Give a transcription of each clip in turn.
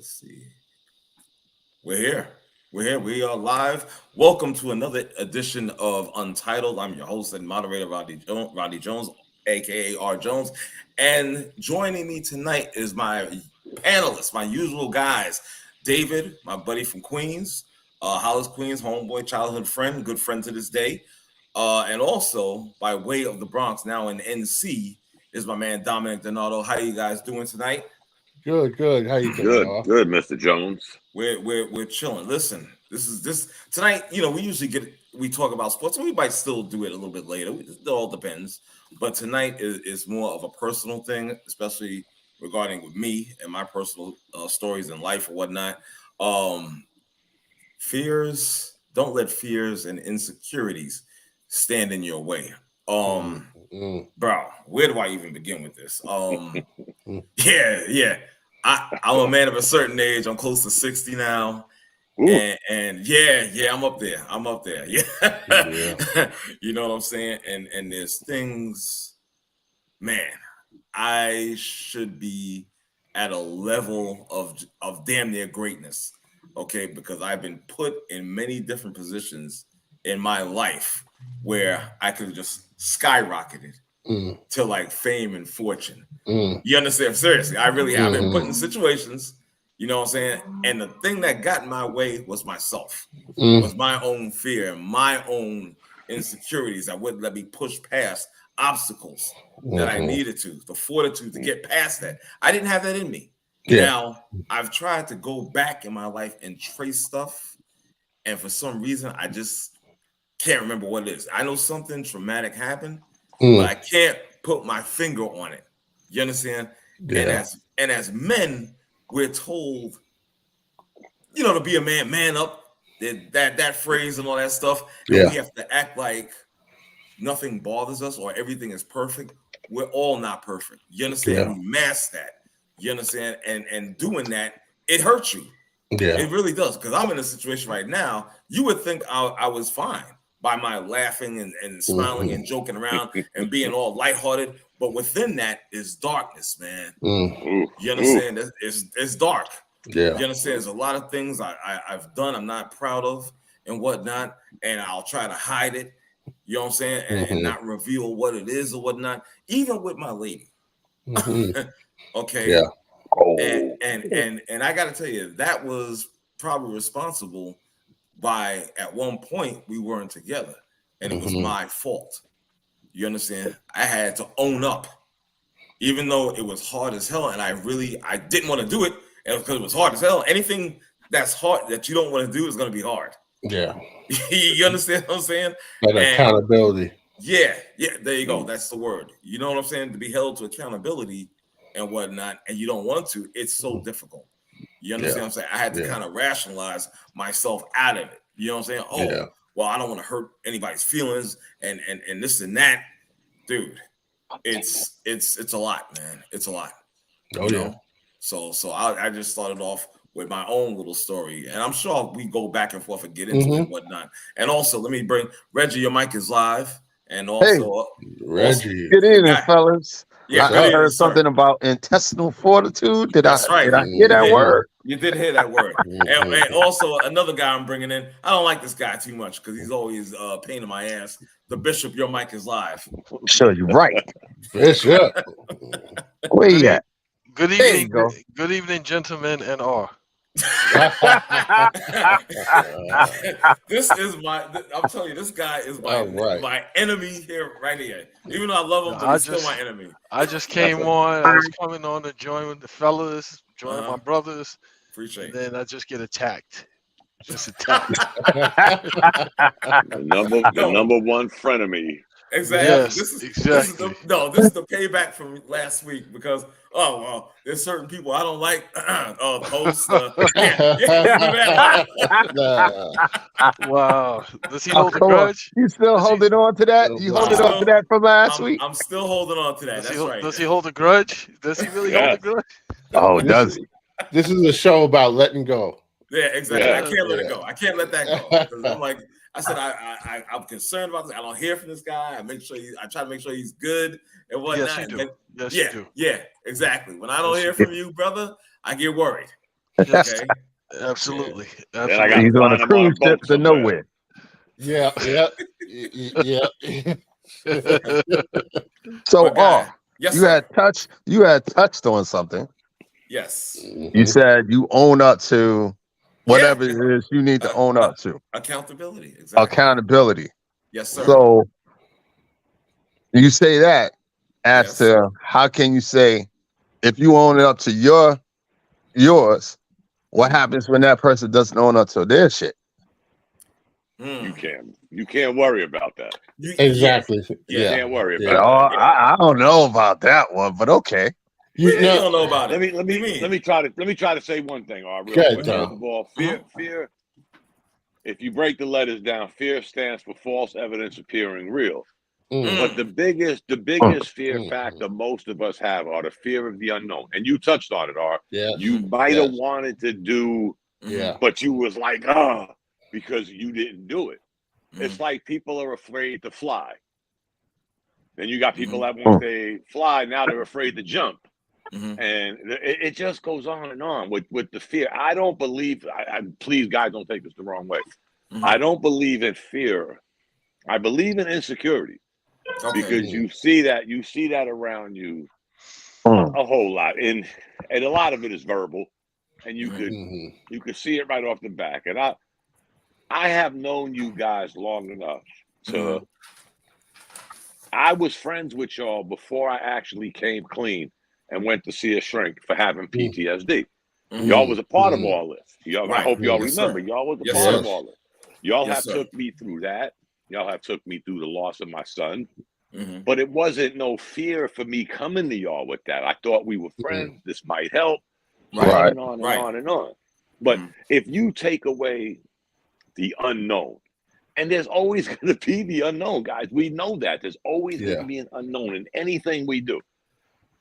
Let's see. We're here. We're here. We are live. Welcome to another edition of Untitled. I'm your host and moderator, Rodney Jones, aka R. Jones. And joining me tonight is my panelists, my usual guys. David, my buddy from Queens, Hollis, Queens, homeboy, childhood friend, good friend to this day. And also, by way of the Bronx, now in NC, is my man Dominic Donato. How you guys doing tonight? Good. How you doing? Good, Mr. Jones. We're chilling. Listen, this tonight. You know, we talk about sports, and we might still do it a little bit later. It all depends. But tonight is more of a personal thing, especially regarding with me and my personal stories in life or whatnot. Fears. Don't let fears and insecurities stand in your way. Bro, where do I even begin with this? Yeah. I'm a man of a certain age. I'm close to 60 now. And yeah, I'm up there. Yeah. You know what I'm saying? And there's things, man, I should be at a level of damn near greatness. Okay, because I've been put in many different positions in my life where I could have just skyrocketed to like fame and fortune. You understand? Seriously, I really have been put in situations, you know what I'm saying? And the thing that got in my way was myself, was my own fear, my own insecurities that wouldn't let me push past obstacles that I needed to, the fortitude to get past that. I didn't have that in me. Yeah. Now, I've tried to go back in my life and trace stuff, and for some reason, I just can't remember what it is. I know something traumatic happened, but I can't put my finger on it. You understand? Yeah. And as men, we're told, you know, to be a man up, that phrase and all that stuff. Yeah. And we have to act like nothing bothers us or everything is perfect. We're all not perfect. You understand? Yeah. We mask that. You understand? And doing that, it hurts you. Yeah. It really does. Because I'm in a situation right now, you would think I was fine by my laughing and smiling and joking around and being all lighthearted. But within that is darkness, man. You understand? It's dark. Yeah. You understand? There's a lot of things I've done I'm not proud of and whatnot. And I'll try to hide it. You know what I'm saying? And not reveal what it is or whatnot. Even with my lady. Okay. Yeah. And I got to tell you, that was probably responsible by at one point we weren't together and it was my fault. You understand? I had to own up, even though it was hard as hell, and I didn't want to do it because it was hard as hell. Anything that's hard that you don't want to do is going to be hard. Yeah. You understand what I'm saying? Like accountability. Yeah, there you go. That's the word. You know what I'm saying? To be held to accountability and whatnot, and you don't want to, it's so difficult. You understand what I'm saying? I had to kind of rationalize myself out of it. You know what I'm saying? Well, I don't want to hurt anybody's feelings and this and that. Dude, it's a lot, man. It's a lot. You know? So I just started off with my own little story. And I'm sure we go back and forth and get into it and whatnot. And also, let me bring Reggie, your mic is live. And also, Reggie. Good evening, fellas. Yeah, I heard something about intestinal fortitude. Did I hear that word? You did hear that word. And also another guy I'm bringing in. I don't like this guy too much because he's always a pain in my ass. The Bishop, your mic is live. Sure, you're right. Bishop. Where you at? Good evening, good evening, gentlemen and all. This is I'm telling you, this guy is my enemy here, right here. Even though I love him, but he's still my enemy. I just came on. I was coming on to join with the fellas, join my brothers. Appreciate it. Then I just get attacked. Just attacked. the number one frenemy. Exactly. Yes, this is the payback from last week because there's certain people I don't like. Hosts. Wow. Does he hold a grudge? You still holding on to that? You holding on to that from last week? I'm still holding on to that. That's right. Does he hold a grudge? Does he really hold a grudge? Oh, does he? This is a show about letting go. Yeah, exactly. Yeah. I can't let it go. I can't let that go. Because I'm like, I said, I'm concerned about this. I don't hear from this guy. I try to make sure he's good and whatnot. Yes, you do. Yeah, exactly. When I don't hear from you, brother, I get worried. Yes, Okay. absolutely. Then I got He's on a find him on a cruise ship boat to somewhere. nowhere. Yeah, yeah. So, But guy, yes, you sir. had touched on something. Yes. You said you own up to whatever it is you need to own up to. Accountability. Exactly. Accountability. Yes, sir. So you say that as Yes. to how can you say if you own it up to yours, what happens when that person doesn't own up to their shit? You can't worry about that. Exactly. You Yeah. can't worry Yeah. about that. I don't know about that one, but okay. You You don't know about it. Let me try to say one thing, real Go ahead, quick. Tom. First of all, fear. If you break the letters down, fear stands for false evidence appearing real. But the biggest fear factor most of us have are the fear of the unknown. And you touched on it, Yes. You might have wanted to do, but you was like, because you didn't do it. It's like people are afraid to fly. Then you got people that once they fly, now they're afraid to jump. And it just goes on and on with the fear. I don't believe, please, guys, don't take this the wrong way. I don't believe in fear. I believe in insecurity. Because you see that around you a whole lot. And a lot of it is verbal. And you could see it right off the back. And I have known you guys long enough to I was friends with y'all before I actually came clean and went to see a shrink for having PTSD. Y'all was a part of all this. Y'all, I hope y'all remember. Y'all was a part of all this. Y'all have took me through that. Y'all have took me through the loss of my son. But it wasn't no fear for me coming to y'all with that. I thought we were friends. This might help. On and on and on and on. But if you take away the unknown, and there's always going to be the unknown, guys. We know that. There's always going to be an unknown in anything we do.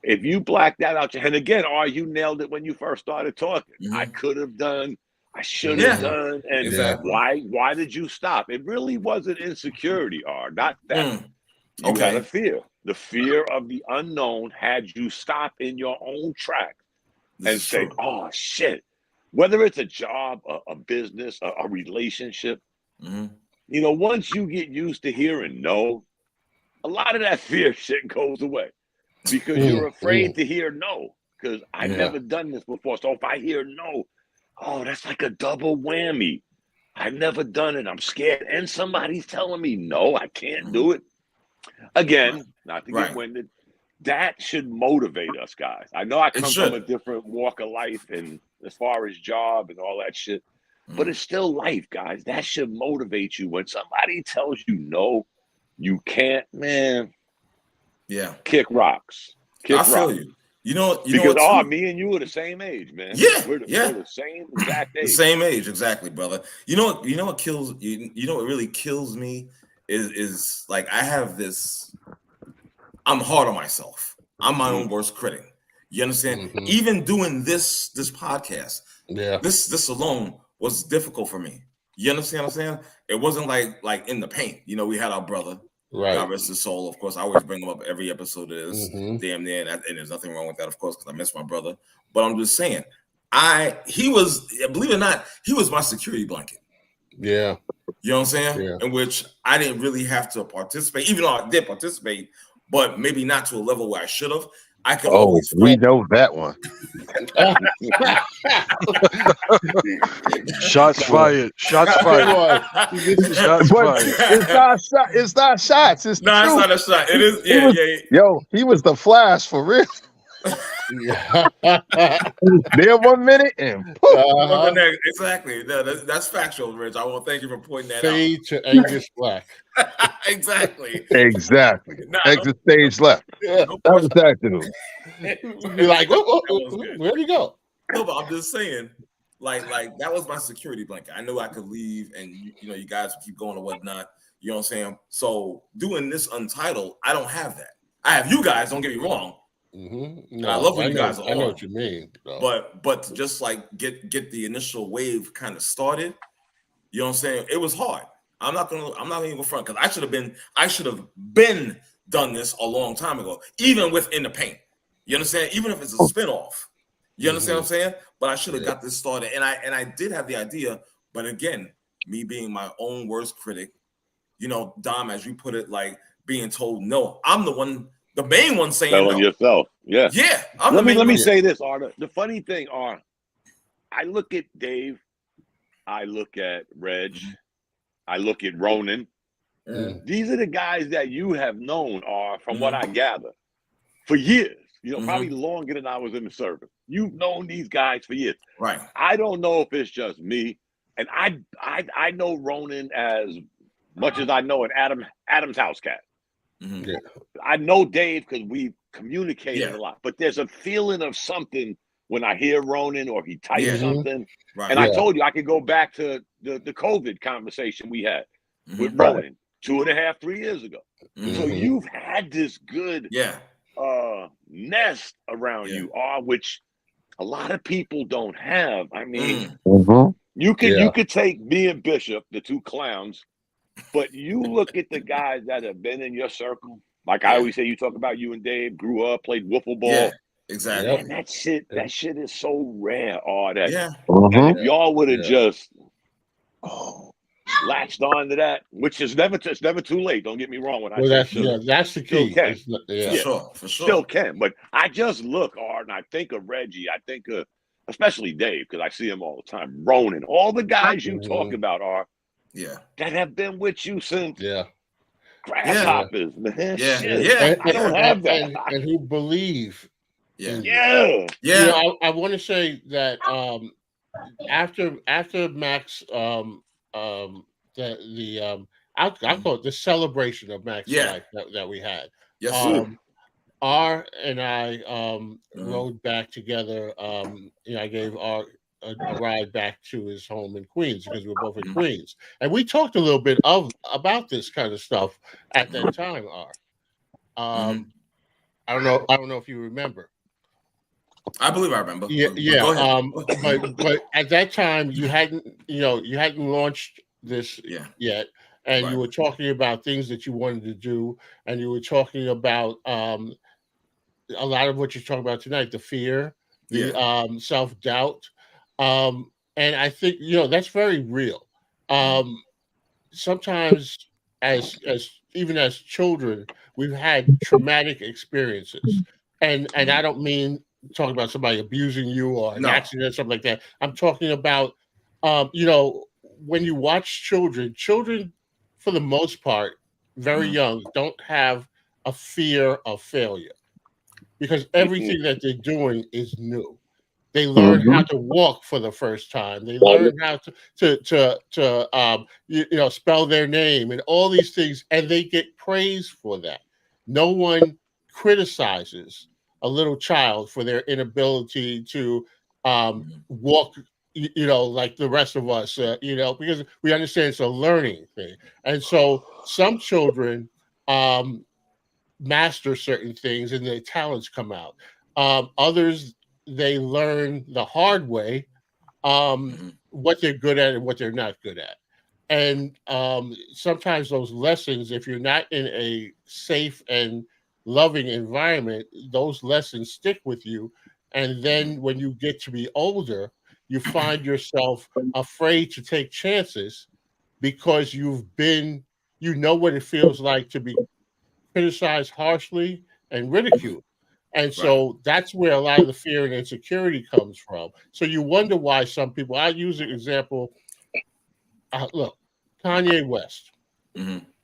If you black that out your head, again, you nailed it when you first started talking. I could have done, I should have done. And why did you stop? It really wasn't insecurity, not that. You had a fear. The fear of the unknown had you stop in your own track and say, oh, shit. Whether it's a job, a business, a relationship, once you get used to hearing no, a lot of that fear shit goes away because you're afraid to hear no because I've never done this before. So if I hear no, that's like a double whammy. I've never done it. I'm scared. And somebody's telling me, no, I can't do it. Again, not to get winded, that should motivate us, guys. I know I come from a different walk of life and as far as job and all that shit. But it's still life, guys. That should motivate you. When somebody tells you no, you can't, man. Yeah. Kick rocks. I feel you. Because me and you are the same age, man. Yeah. We're the same exact age. The same age, exactly, brother. You know what kills you know what really kills me is like I have this. I'm hard on myself. I'm my own worst critic. You understand? Even doing this podcast, this alone was difficult for me. You understand what I'm saying? It wasn't like in the paint. We had our brother, God rest his soul. Of course, I always bring him up every episode of this. Damn near, and there's nothing wrong with that, of course, because I miss my brother. But I'm just saying, he was, believe it or not, he was my security blanket. Yeah. You know what I'm saying? Yeah. In which I didn't really have to participate, even though I did participate, but maybe not to a level where I should have. I could always. We know that one. Shots fired. Shots fired. Shots fired. It's not shots. It's it's not a shot. It is. Yeah. Yo, he was the Flash for real. There 1 minute and exactly. That's factual, Rich. I want to thank you for pointing that Fade to Angus Black. Exactly. Exit stage left. Yeah. That was that dude. You're like, where'd he go? No, but I'm just saying, like that was my security blanket. I knew I could leave, and you guys would keep going or whatnot. You know what I'm saying? So doing this Untitled, I don't have that. I have you guys. Don't get me wrong. No, I love when you guys are I know on. what you mean, but to just like get the initial wave kind of started. You know what I'm saying? It was hard. I'm not gonna even go front because I should have been done this a long time ago, even within the paint. You understand? Even if it's a spinoff, You understand what I'm saying? But I should have got this started, and I did have the idea, but again, me being my own worst critic, Dom, as you put it, like being told no. I'm the main one saying telling no. yourself, yeah. Let me say this, Arthur. The funny thing, I look at Dave, I look at Reg, I look at Ronan. These are the guys that you have known, from what I gather, for years. Probably longer than I was in the service. You've known these guys for years. Right. I don't know if it's just me, and I know Ronan as much as I know an Adam's house cat. I know Dave because we communicated a lot, but there's a feeling of something when I hear Ronan or he types something. Right. And I told you I could go back to the COVID conversation we had with Ronan 2.5, 3 years ago. So you've had this good nest around you, which a lot of people don't have. I mean, you could take me and Bishop, the two clowns, but you look at the guys that have been in your circle. Like I always say, you talk about you and Dave grew up, played wiffle ball. Yeah, exactly. And that shit is so rare. That if y'all would have just latched on to that, which is never too late. Don't get me wrong when I say that's the key. For sure. Still can. But I just look, and I think of Reggie. I think of especially Dave because I see him all the time. Ronan, all the guys you talk about that have been with you since grasshoppers, man. Shit. I don't have that. And who believe. Yeah. I want to say that after Max I call it the celebration of Max's life that we had. Yes, R and I rode back together. I gave R a ride back to his home in Queens because we were both in Queens, and we talked a little bit about this kind of stuff at that time. R, I don't know if you remember. I believe I remember. But at that time you hadn't launched this yet, and you were talking about things that you wanted to do, and you were talking about a lot of what you're talking about tonight, the fear, the self-doubt, and I think that's very real. Sometimes as even as children, we've had traumatic experiences, and I don't mean talking about somebody abusing you or an accident or something like that. I'm talking about, when you watch children for the most part, very young, don't have a fear of failure because everything that they're doing is new. They learn how to walk for the first time. They learn how to spell their name and all these things, and they get praised for that. No one criticizes a little child for their inability to walk, like the rest of us, because we understand it's a learning thing. And so some children master certain things and their talents come out. Others, they learn the hard way what they're good at and what they're not good at. And sometimes those lessons, if you're not in a safe and loving environment, those lessons stick with you. And then when you get to be older, you find yourself afraid to take chances because you know what it feels like to be criticized harshly and ridiculed. And so that's where a lot of the fear and insecurity comes from. So you wonder why some people, I use an example, look, Kanye West.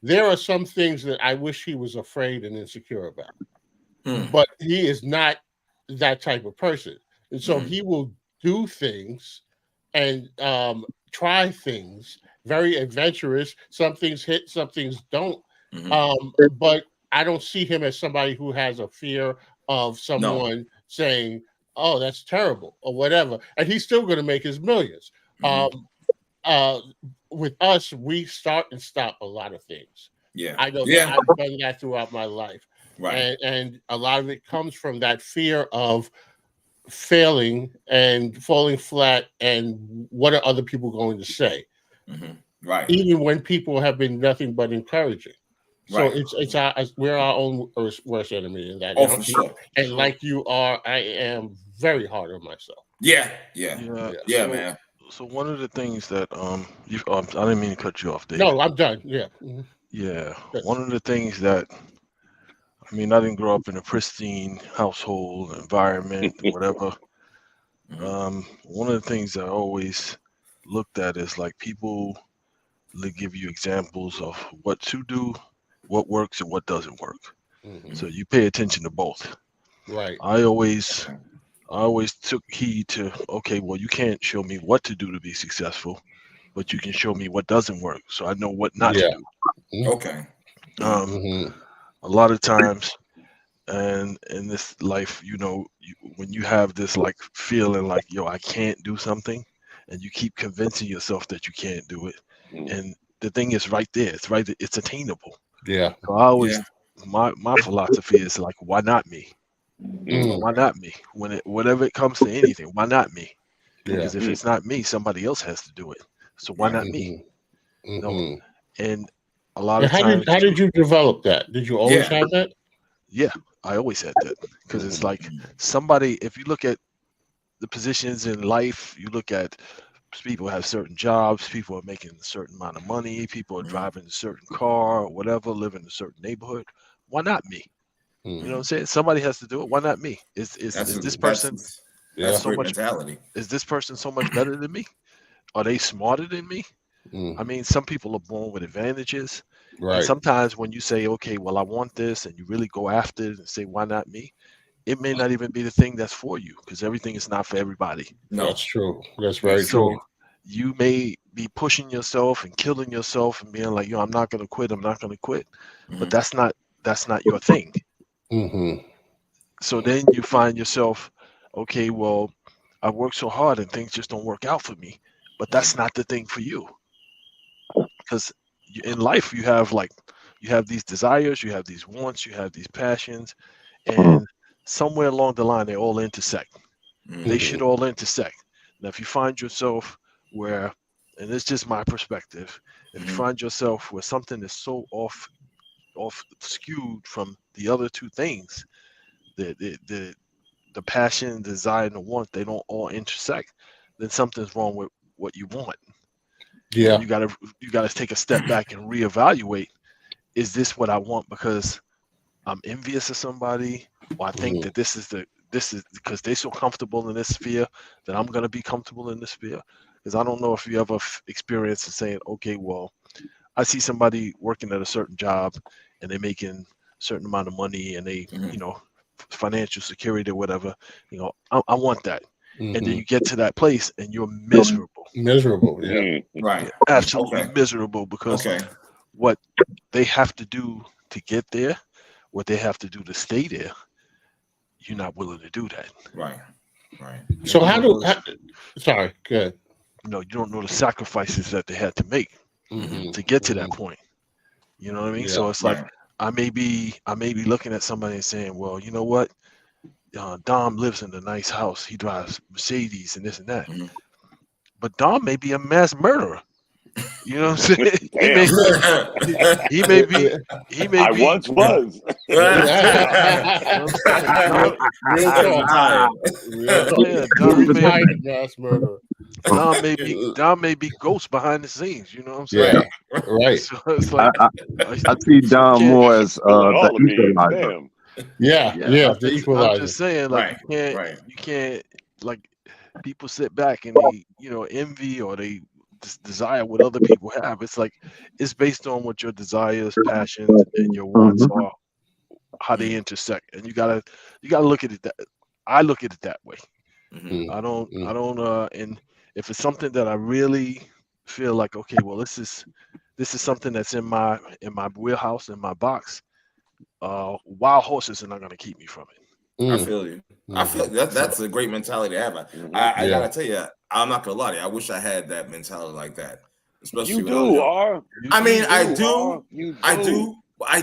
There are some things that I wish he was afraid and insecure about, but he is not that type of person. And so he will do things and try things, very adventurous. Some things hit, some things don't. But I don't see him as somebody who has a fear of someone saying, oh, that's terrible or whatever. And he's still going to make his millions. With us, we start and stop a lot of things. I know that I've done that throughout my life. And a lot of it comes from that fear of failing and falling flat and what are other people going to say? Even when people have been nothing but encouraging. So we're our own worst enemy in that. For sure. And like you are, I am very hard on myself. Yeah, So, man. so one of the things that you I didn't mean to cut you off, Dave. No, I'm done. Yeah. Yeah, Yes. one of the things that I mean, I didn't grow up in a pristine household environment, whatever. One of the things I always looked at is like people give you examples of what to do, what works, and what doesn't work. So you pay attention to both. Right. I always took heed to, okay, well, you can't show me what to do to be successful, but you can show me what doesn't work, so I know what not to do. Okay. A lot of times, and in this life, when you have this like feeling like, yo, I can't do something, and you keep convincing yourself that you can't do it, and the thing is right there, it's attainable. Yeah. So I always, my philosophy is like, why not me? Why not me? Whenever it comes to anything, why not me? Because if it's not me, somebody else has to do it. So why not me? And a lot of times, how did you develop that? Did you always have that? Yeah, I always had that, because it's like somebody. If you look at the positions in life, you look at people have certain jobs, people are making a certain amount of money, people are driving a certain car or whatever, live in a certain neighborhood. Why not me? You know what I'm saying? Somebody has to do it. Why not me? Is this person that's so great much mentality? Is this person so much better than me? Are they smarter than me? I mean, some people are born with advantages. Right. And sometimes when you say, okay, well, I want this, and you really go after it and say, why not me? It may not even be the thing that's for you, because everything is not for everybody. No, that's true. That's very true. So you may be pushing yourself and killing yourself and being like, yo, I'm not going to quit. I'm not going to quit. But that's not your thing. So then you find yourself, okay, well, I worked so hard and things just don't work out for me. But that's not the thing for you. Because in life, you have these desires, you have these wants, you have these passions, and somewhere along the line, they all intersect. They should all intersect. Now, if you find yourself where, and it's just my perspective, if you find yourself where something is so off skewed from the other two things, the passion, desire, and the want, they don't all intersect, then something's wrong with what you want. Yeah. And you gotta take a step back and reevaluate, is this what I want because I'm envious of somebody, or I think that this is because they're so comfortable in this sphere that I'm gonna be comfortable in this sphere. Because I don't know if you ever experienced saying, okay, well, I see somebody working at a certain job and they're making a certain amount of money and they, financial security or whatever, I want that. And then you get to that place and you're miserable. Miserable, yeah. Right. Absolutely miserable, because what they have to do to get there, what they have to do to stay there, you're not willing to do that. Right. So sorry, good. You don't know the sacrifices that they had to make to get to that point. You know what I mean? Yeah, so it's like I may be looking at somebody and saying, well, you know what? Dom lives in a nice house. He drives Mercedes and this and that. But Dom may be a mass murderer. You know what I'm saying? He may be. I once was. Mass murderer. Dom may be ghost behind the scenes. You know what I'm saying? Yeah, right. So it's like I see Dom more as the equalizer. The equalizer. I'm just saying, like you can't like people sit back and they envy or they desire what other people have. It's like it's based on what your desires, passions, and your wants are, how they intersect, and you gotta look at it that. I look at it that way. I don't and if it's something that I really feel like, okay, well, this is something that's in my wheelhouse, in my box, wild horses are not going to keep me from it. I feel you. I feel that's a great mentality to have. I gotta tell you, I'm not gonna lie to you. I wish I had that mentality like that. Especially you do, I do. I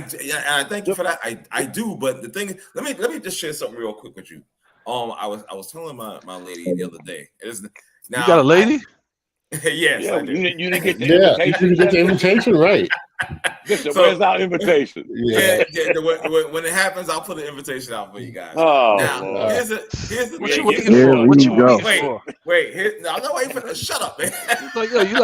thank you for that. I do. But the thing is, let me just share something real quick with you. I was telling my lady the other day. Now, you got a lady? Yes, Yeah, I did. you didn't get the Yeah, you invitation. didn't get the invitation, right? Listen, So- where's our invitation? Yeah. When it happens, I'll put an invitation out for you guys. Oh, Now, Lord. here's the What thing. you waiting Here for? we What you go. waiting Wait, for? wait. No, I'm not waiting for the. Shut up, man. Like, yo, he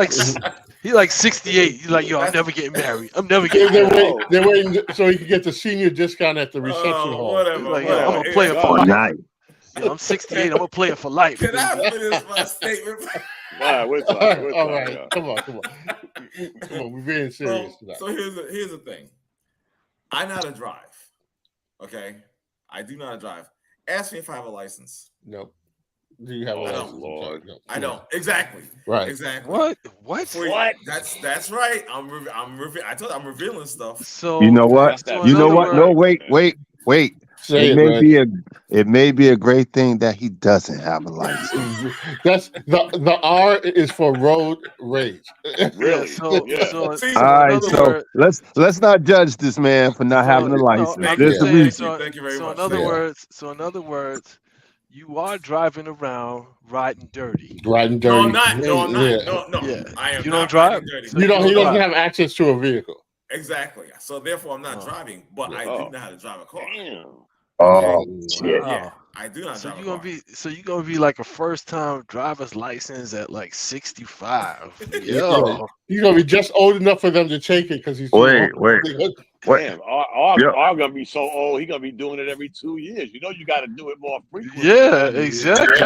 like 68. He's like, yo, I'm never getting married. I'm never getting They're, married. they're waiting so he can get the senior discount at the reception hall. Whatever. He's like, yo, whatever. I'm a player for God. life. Nice. Yo, I'm 68. I'm a player for life. Can I baby. finish my statement? All right, we're All right, talking. all right. Come on. Come on, we're being serious tonight. So here's the thing. I know how to drive. Okay, I do not drive. Ask me if I have a license. Nope. Do you have a I don't, license? Lord. No. I don't. Exactly. Right. Exactly. What? What? That's right. I told you I'm revealing stuff. So You know what? That's that You know another what? word- No, wait. Say It it, may man. be it may be a great thing that he doesn't have a license. That's the R is for road rage. Really? So, Yeah. so, See? so All right, another so word. let's not judge this man for not having a No, license. I'm There's just a saying. reason. Thank you very So much. in other words, you are driving around riding dirty. Riding No, dirty. I'm not. No, I'm Yeah. not. No. Yeah. I am You not don't drive? riding dirty. So He doesn't drive. have access to a vehicle. Exactly. So therefore, I'm not Oh. driving, but I Oh. do know how to drive a car. Damn. Oh shit. Yeah, I do not So drive you're a car. you're gonna be like a first time driver's license at like 65. Yeah. Yo. He's gonna be just old enough for them to take it because he's too Wait. old. What? Damn. Our Yeah. gonna be so old. He gonna be doing it every 2 years. You know, you got to do it more frequently. Yeah, exactly.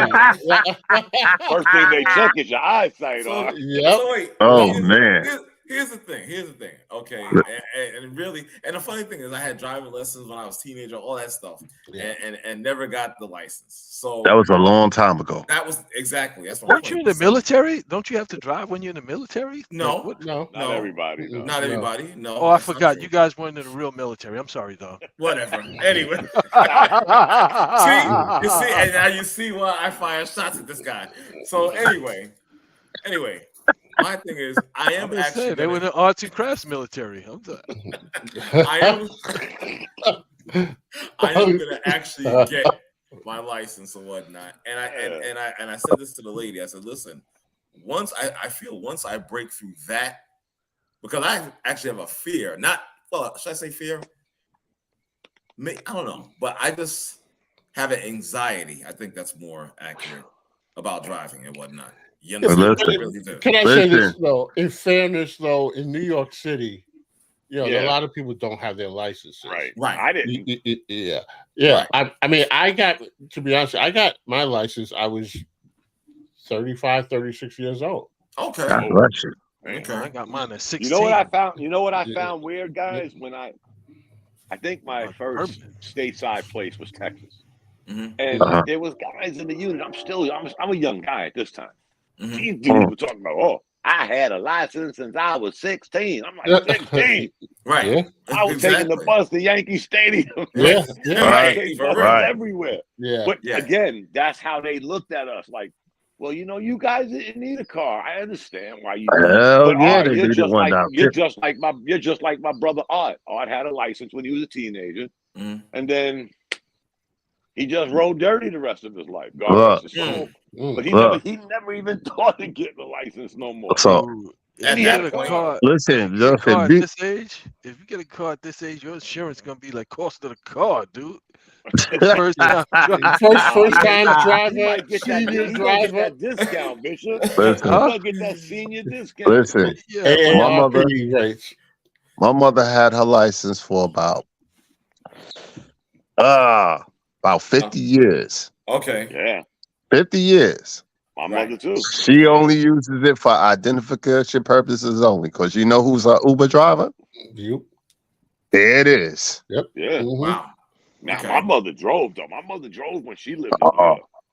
First thing they check is your eyesight. So, Yep. so wait. Oh, here's, man. Here's the thing. Okay, and really, and the funny thing is, I had driving lessons when I was a teenager, all that stuff, Yeah. and never got the license. So That was a long time ago. that was exactly that's what. Weren't you in the military? Don't you have to drive when you're in the military? No. Like, what? No. Not everybody. No. Not everybody. No. Oh, I that's not forgot. true. You guys weren't in the real military. I'm sorry, though. Whatever. Anyway, you see, and now you see why I fire shots at this guy. So anyway, my thing is, I am I'm just actually saying, they were in the arts and crafts military. I am gonna actually get my license and whatnot. And I said this to the lady. I said, listen, once I break through that, because I actually have a fear. Should I say fear? I don't know, but I just have an anxiety. I think that's more accurate about driving and whatnot. You understand? I really do. Can I say this though? In fairness, though, in New York City, a lot of people don't have their licenses. Right. I didn't. Yeah. Right. I mean, to be honest, I got my license. I was 35, 36 years old. Okay. God bless you. Okay. I got mine at 16. You know what I found? You know what I found weird, guys? When I think my first stateside place was Texas, and there was guys in the unit. I'm a young guy at this time. These dudes were talking about, oh, I had a license since I was 16. I'm like 16. Right. Yeah. I was taking the bus to Yankee Stadium. Yeah. Right. Buses everywhere. Yeah. But again, that's how they looked at us. Like, well, you guys didn't need a car. I understand why you. Hell yeah, they you're did just one like down. you're just like my brother Art. Art had a license when he was a teenager, and then he just rode dirty the rest of his life. God rest his soul. But he never even thought of getting a license no more. So if you get a car, listen, at this age, if you get a car at this age, your insurance gonna be like cost of the car, dude. First time driver, senior driver. Get that discount, Bishop. Listen. You gonna get that senior discount. Listen, my mother had her license for about 50 years. Okay. Yeah. 50 years. My mother too. She only uses it for identification purposes only. Because you know who's an Uber driver? You. There it is. Yep. Yeah. Wow. Now my mother drove though. My mother drove when she lived.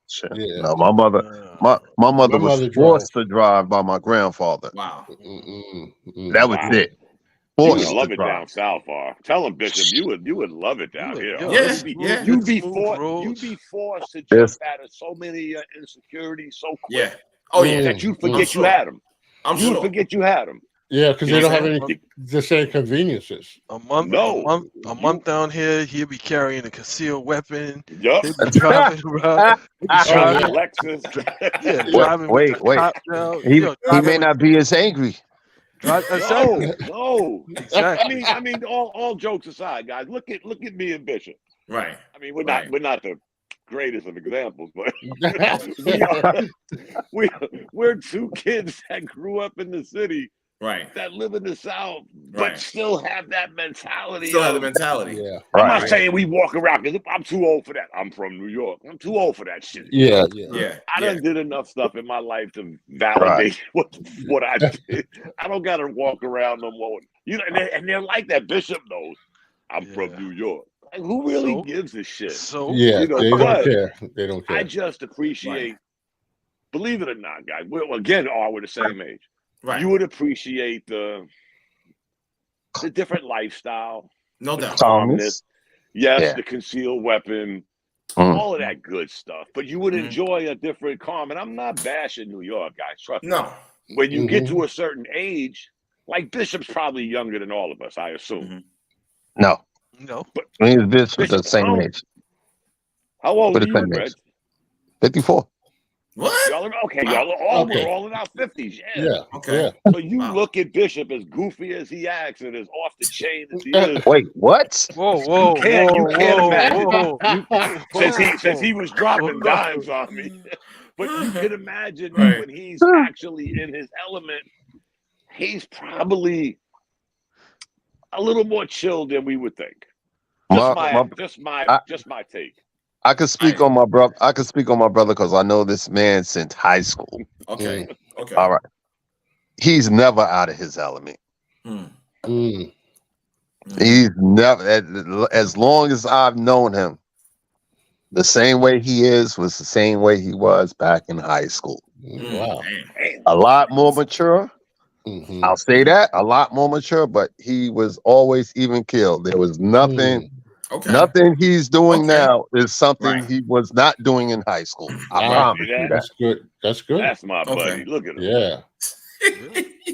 Shit. Yeah. No, my mother was forced to drive by my grandfather. Wow. That was it. You would love it down south, Tell him, Bishop, you would love it down here. You'd be forced to jump out of so many insecurities so quick. Yeah. Oh yeah. That you forget you had them. I'm you sure. would forget you had them. Yeah, because they don't have any You- the same conveniences. A month down here, he'll be carrying a concealed weapon. Yup. He'll be driving around. He'll be Oh, driving, yeah. Lexus. driving with the Wait. top down. He Driving may with not be as angry. exactly. No. Exactly. I mean, all jokes aside, guys, look at me and Bishop. Right. I mean, we're Right. not the greatest of examples, but we're two kids that grew up in the city, Right. that live in the South, but Right. still have that mentality. Still have the of- mentality. Yeah. I'm not Right. saying we walk around because I'm too old for that. I'm from New York. I'm too old for that shit. Yeah. Yeah. I Yeah. done did enough stuff in my life to validate what I did. I don't gotta walk around no more. You know, and they're like that. Bishop knows I'm from Yeah. New York. Like, who really So? gives a shit? So Yeah, You know, they but don't care. They don't I care. just appreciate, believe it or not, guys. Again, all we're the same age. Right. You would appreciate the different lifestyle, No the doubt. calmness. Yes, Yeah. the concealed weapon, Mm. all of that good stuff. But you would enjoy a different calm. And I'm not bashing New York, guys. Trust me. No. When you get to a certain age, like Bishop's probably younger than all of us, I assume. No. no. But Me and this with the Bishop, same age. how old With are the you, same Red? age. 54. What? Y'all are okay. Y'all are all Okay. we're all in our 50s. Yeah. Yeah. Okay. Yeah. So you Wow. look at Bishop as goofy as he acts and as off the chain as he is. Wait, what? Whoa. You can't imagine. Whoa. Since he was dropping dimes on me. But you can imagine Right. when he's actually in his element, he's probably a little more chill than we would think. Just my take. I could speak on my brother. I could speak on my brother because I know this man since high school. Okay. Okay. All right. He's never out of his element. Mm. He's never, as long as I've known him, the same way he is was the same way he was back in high school. Wow. Damn. A lot more mature. Mhm. I'll say that, a lot more mature, but he was always even keeled. There was nothing. Okay. Nothing he's doing Okay. now is something Right. he was not doing in high school. I Wow. promise you that. That's good. That's good. That's my Okay. buddy. Look at him. Yeah.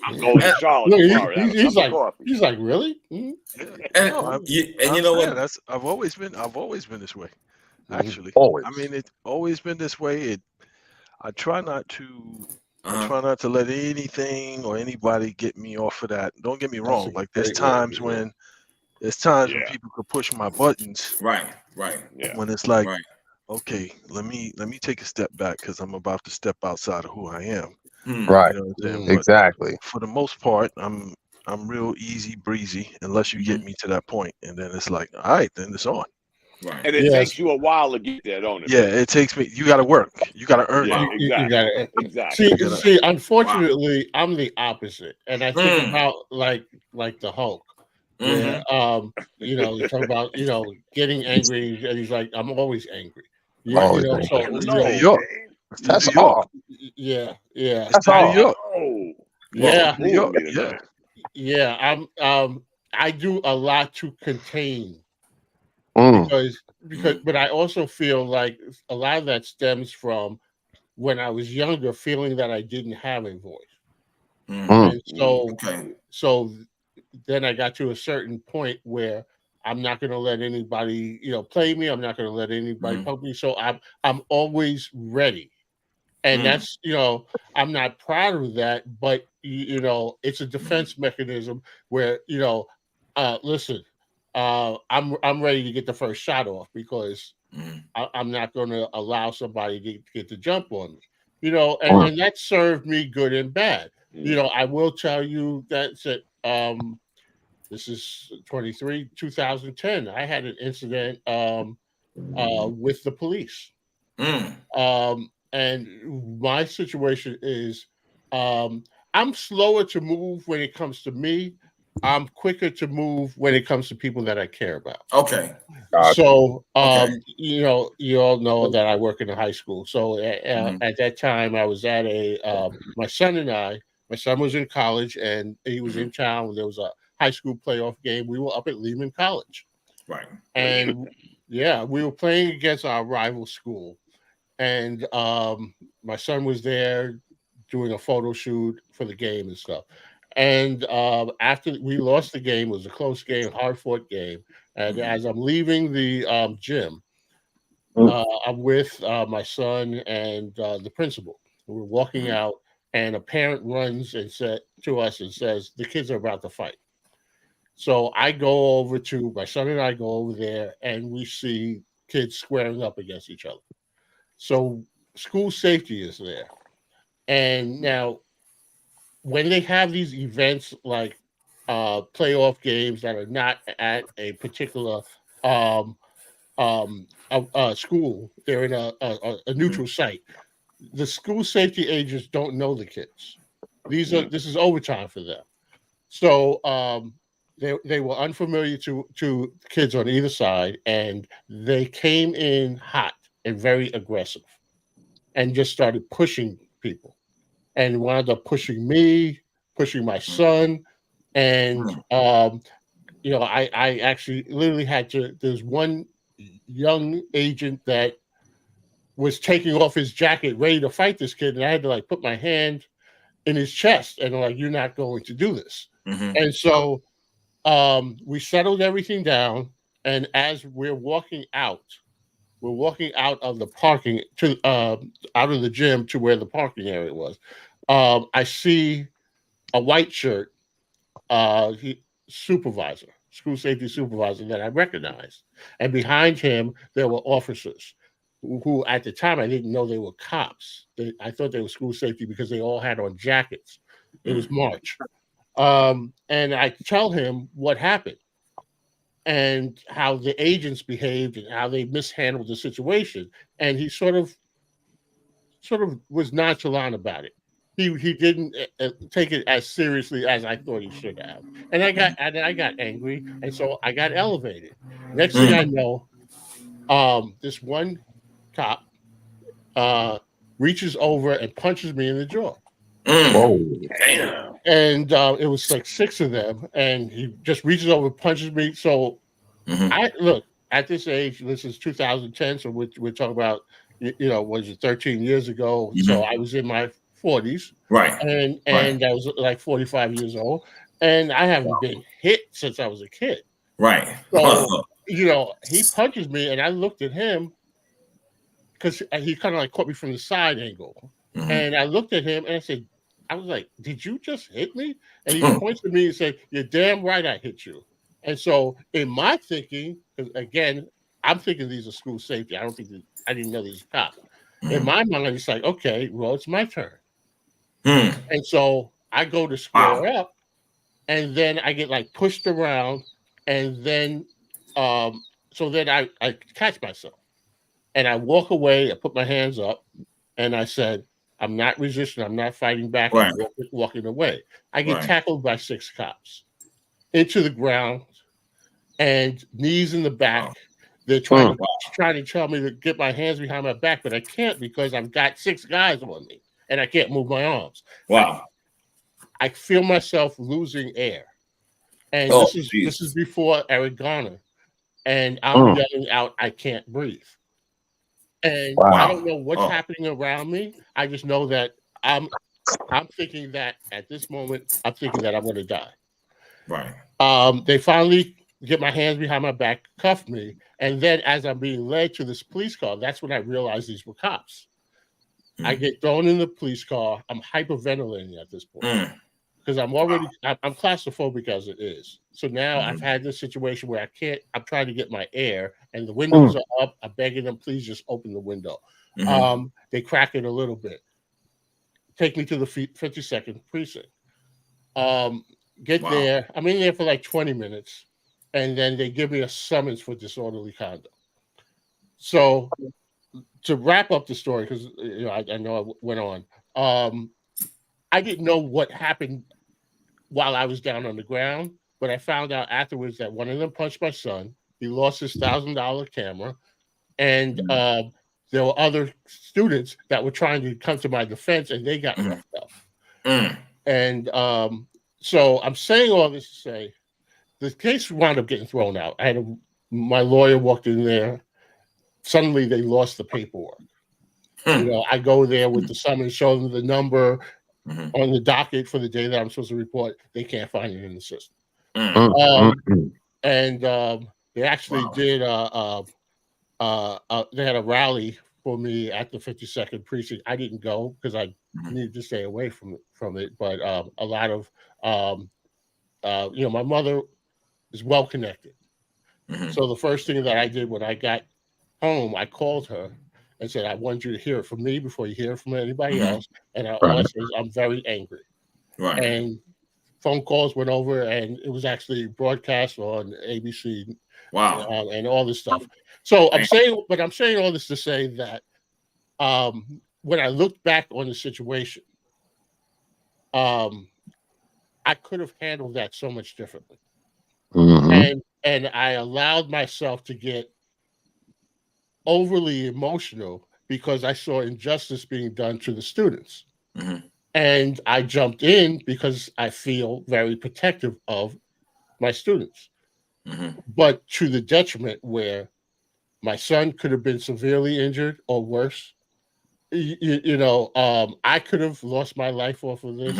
I'm going to Charlotte Look, tomorrow. to have a he's cup of like, coffee. he's like, really? Mhm. And, No, you know what? I've always been this way. Actually, Always. I mean, it's always been this way. I try not to. I Uh-huh. try not to let anything or anybody get me off of that. Don't get me That's wrong. a Like there's great way, times yeah. when when Yeah. people could push my buttons. Right. Right. Yeah. When it's like, Right. okay, let me take a step back because I'm about to step outside of who I am. Right. You know what I'm saying? Mm. But Exactly. for the most part, I'm real easy breezy unless you get me to that point, and then it's like, all right, then it's on. Right. And it Yes. takes you a while to get there, don't it? Yeah, it takes me. You got to work. You got to earn Yeah, it. You gotta exactly. see. Unfortunately, I'm the opposite, and I think Mm. about like the Hulk. Yeah. You know, you talk about getting angry, and he's like, I'm always angry. Yeah. Always You know, angry. so No, New York. It's That's New York. all. yeah, yeah, It's all. New York. Oh, yeah, New York. me Yeah. tonight. yeah. I do a lot to contain Mm. because, but I also feel like a lot of that stems from when I was younger, feeling that I didn't have a voice. Mm. And so, Okay. so then I got to a certain point where I'm not going to let anybody, play me. I'm not going to let anybody poke me. So I'm always ready, and that's I'm not proud of that, but it's a defense mechanism where listen, I'm ready to get the first shot off because I'm not going to allow somebody to get the jump on me. And that served me good and bad. I will tell you that this is 2010. I had an incident with the police. And my situation is I'm slower to move when it comes to me. I'm quicker to move when it comes to people that I care about. Okay. So, Okay. you all know that I work in a high school. So at that time, I was at my son was in college and he was in town. There was a high school playoff game. We were up at Lehman College. Right. And we were playing against our rival school. And my son was there doing a photo shoot for the game and stuff. And after we lost the game, it was a close game, hard fought game. And as I'm leaving the gym, I'm with my son and the principal. We're walking out, and a parent runs and said to us and says, "The kids are about to fight." So I go over to my son and I go over there, and we see kids squaring up against each other. So school safety is there. And now, when they have these events like playoff games that are not at a particular um, school, they're in a neutral site. The school safety agents don't know the kids. This is overtime for them. So they were unfamiliar to kids on either side, and they came in hot and very aggressive, and just started pushing people, and wound up pushing me, pushing my son, and I actually literally had to. There's one young agent that was taking off his jacket, ready to fight this kid, and I had to like put my hand in his chest and like, "You're not going to do this." And so we settled everything down, and as we're walking out of the parking to out of the gym to where the parking area was. I see a white shirt supervisor, school safety supervisor that I recognized, and behind him there were officers who at the time I didn't know they were cops. I thought they were school safety because they all had on jackets. It was March. And I tell him what happened and how the agents behaved and how they mishandled the situation. And he sort of was nonchalant about it. He didn't take it as seriously as I thought he should have. And I got angry, and so I got elevated. Next thing I know, this one cop reaches over and punches me in the jaw. Whoa. Damn. And it was like 6 of them, and he just reaches over and punches me. So I look, at this age, this is 2010, so we're talking about, was it 13 years ago? So I was in my 40s, right? And I was like 45 years old, and I haven't been hit since I was a kid, right? So he punches me, and I looked at him because he kind of like caught me from the side angle, and I looked at him and I said, I was like, "Did you just hit me?" And he points to me and said, "You're damn right I hit you." And so in my thinking, because again, I'm thinking these are school safety. I didn't know these cops. In my mind, it's like, okay, well, it's my turn. And so I go to square up, and then I get like pushed around, and then so then I catch myself, and I walk away. I put my hands up, and I said, "I'm not resisting. I'm not fighting back. I'm walking away." I get tackled by 6 cops into the ground and knees in the back. They're trying to tell me to get my hands behind my back, but I can't because I've got 6 guys on me and I can't move my arms. I feel myself losing air. And this is before Eric Garner. And I'm yelling out, "I can't breathe." And I don't know what's happening around me. I just know that I'm thinking that at this moment, I'm thinking that I'm going to die. Right. They finally get my hands behind my back, cuff me, and then as I'm being led to this police car, that's when I realized these were cops. I get thrown in the police car. I'm hyperventilating at this point because I'm claustrophobic as it is. So now I've had this situation where I'm trying to get my air, and the windows are up. I'm begging them, please just open the window. They crack it a little bit. Take me to the 52nd precinct. Get there. I'm in there for like 20 minutes, and then they give me a summons for disorderly conduct. So to wrap up the story, because I know I went on, I didn't know what happened while I was down on the ground, but I found out afterwards that one of them punched my son. He lost his $1,000 camera, and there were other students that were trying to come to my defense, and they got roughed up. And so I'm saying all this to say the case wound up getting thrown out. My lawyer walked in there. Suddenly, they lost the paperwork. I go there with the summons, show them the number. on the docket for the day that I'm supposed to report. They can't find it in the system. And they actually did. They had a rally for me at the 52nd precinct. I didn't go because I needed to stay away from it. But a lot of my mother is well connected. So the first thing that I did when I got home, I called her and said, I want you to hear it from me before you hear it from anybody else. And all I said is, I'm very angry. And phone calls went over, and it was actually broadcast on ABC. And all this stuff. So I'm saying all this to say that when I looked back on the situation, I could have handled that so much differently. And I allowed myself to get overly emotional because I saw injustice being done to the students. And I jumped in because I feel very protective of my students. But to the detriment where my son could have been severely injured or worse. I could have lost my life off of this.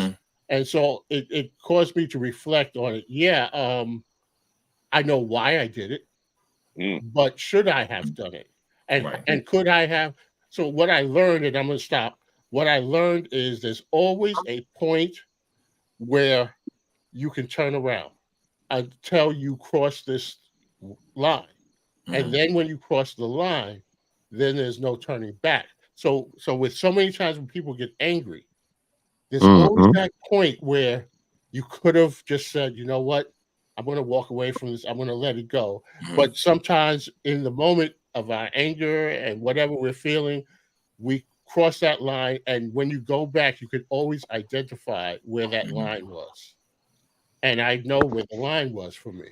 And so it caused me to reflect on it. Yeah, I know why I did it, but should I have done it? And could I have? So what I learned, and I'm going to stop, what I learned is there's always a point where you can turn around until you cross this line. And then when you cross the line, then there's no turning back. So with so many times when people get angry, there's always that point where you could have just said, you know what, I'm going to walk away from this. I'm going to let it go. But sometimes in the moment of our anger and whatever we're feeling, we cross that line. And when you go back, you can always identify where that line was. And I know where the line was for me.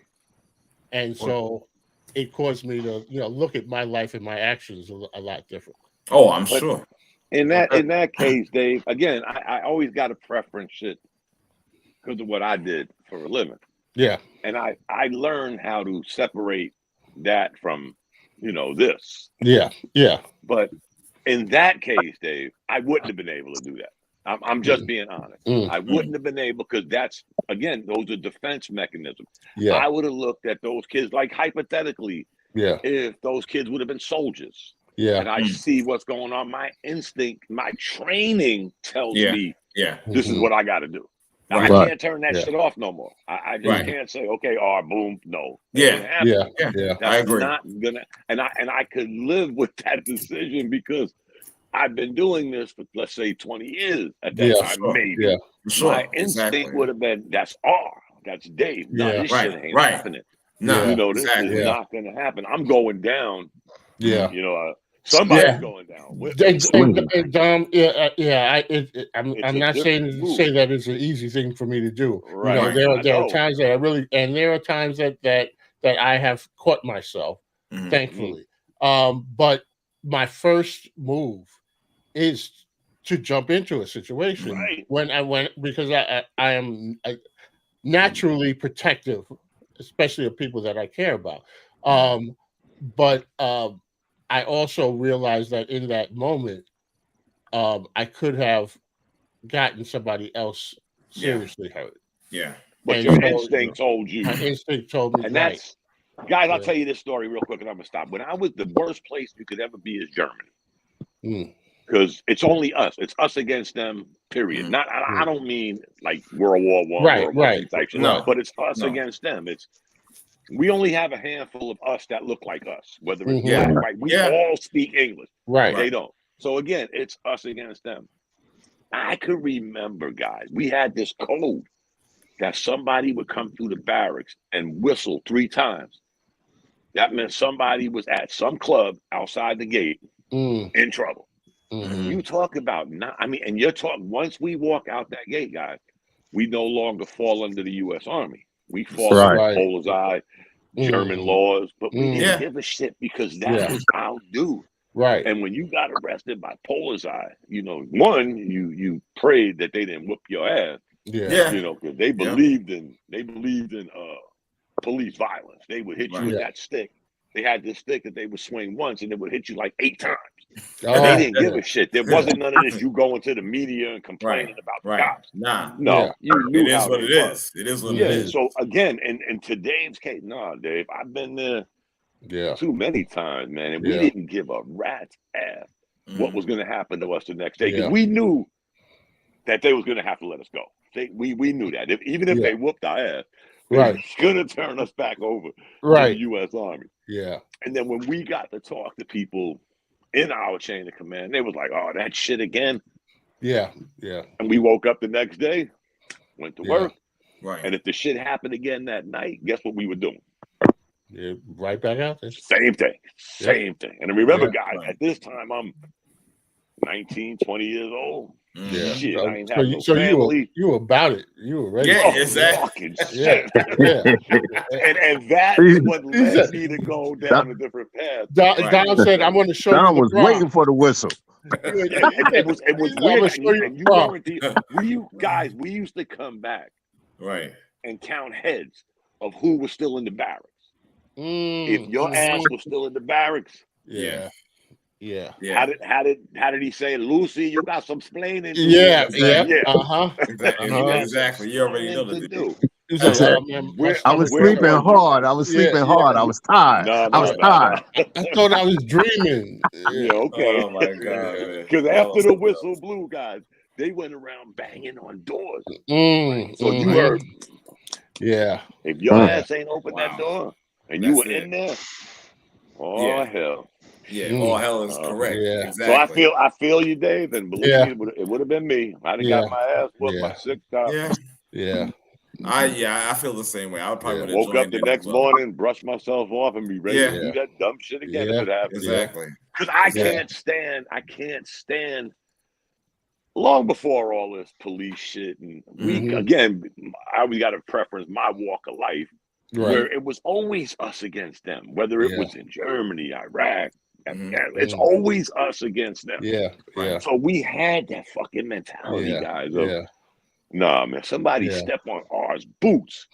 And so it caused me to, look at my life and my actions a lot different. Oh, I'm sure. In that case, Dave, again, I always got to preference shit because of what I did for a living. Yeah. And I learned how to separate that from, this. Yeah. Yeah. But in that case, Dave, I wouldn't have been able to do that. I'm just being honest. I wouldn't have been able, because that's, again, those are defense mechanisms. Yeah. I would have looked at those kids, like hypothetically, if those kids would have been soldiers. Yeah. And I see what's going on. My instinct, my training tells me this is what I got to do. Now, I can't turn that shit off no more. I just can't say, okay, boom, no. Yeah. That's I agree. Not gonna, and I could live with that decision because I've been doing this for, let's say, 20 years at that time, maybe. Yeah. My instinct would have been, that's R, that's Dave. No, this shit ain't happening. No, this is not going to happen. I'm going down. Yeah. Somebody's going down. And Dom, I'm not saying to say that it's an easy thing for me to do. Right. There are times that I really, and there are times that I have caught myself, thankfully. But my first move is to jump into a situation because I am naturally protective, especially of people that I care about. But I also realized that in that moment, I could have gotten somebody else seriously hurt. Yeah. But your instinct told you. My instinct told me. And that's, guys, I'll tell you this story real quick and I'm going to stop. When I was, the worst place you could ever be is Germany. Because it's only us. It's us against them, period. Not, I don't mean like World War I or type shit. No. But it's us against them. We only have a handful of us that look like us, whether it's black, white. We all speak English. Right. They don't. So again, it's us against them. I could remember, guys, we had this code that somebody would come through the barracks and whistle 3 times. That meant somebody was at some club outside the gate in trouble. You talk about and you're talking, once we walk out that gate, guys, we no longer fall under the U.S. Army. We fall under Polar's Eye, German laws, but we didn't give a shit because that was our dude. Right. And when you got arrested by Polar's Eye, one, you prayed that they didn't whoop your ass. Yeah. Because they believed in police violence. They would hit you with that stick. They had this stick that they would swing once and it would hit you like 8 times. And they didn't give a shit. There wasn't none of this. You going to the media and complaining about the cops. Nah. No, you knew it is how what they it was. is. It is what it is. So again, and to Dave's case, Dave, I've been there too many times, man, and we didn't give a rat's ass what was going to happen to us the next day, because we knew that they was going to have to let us go. We knew that even if they whooped our ass, they was going to turn us back over to the U.S. Army. And then when we got to talk to people in our chain of command, they was like, "Oh, that shit again." And we woke up the next day, went to work, and if the shit happened again that night, guess what we were doing? Right back out there. Same thing. And I remember, guys, at this time, I'm 19, 20 years old. Shit, I ain't have no family. You were about it. You were ready. Fucking shit. And that's what led me to go down a different path. Don said, "I'm going to show you." Don was waiting for the whistle. It was weird. And you weren't we used to come back and count heads of who was still in the barracks. If your ass was still in the barracks, How did he say, "Lucy, you got some splaining"? Exactly. You already know what to do. I was sleeping hard. I was sleeping hard. I was tired. I was tired. I thought I was dreaming. Okay. Oh my God. Because after the whistle blew, guys, they went around banging on doors. So you heard. If your ass ain't opened that door and you were in there, hell. All hell is correct. Exactly. So I feel you, Dave, and believe me, it would have been me. I'd have got my ass whooped by 6 cops. I feel the same way. I would probably woke up the next morning, brush myself off, and be ready to do that dumb shit again if it happens. Exactly. Because I can't stand. Long before all this police shit, and I always got a preference, my walk of life, where it was always us against them, whether it was in Germany, Iraq. It's always us against them. So we had that fucking mentality, guys. Nah, man, somebody step on ours boots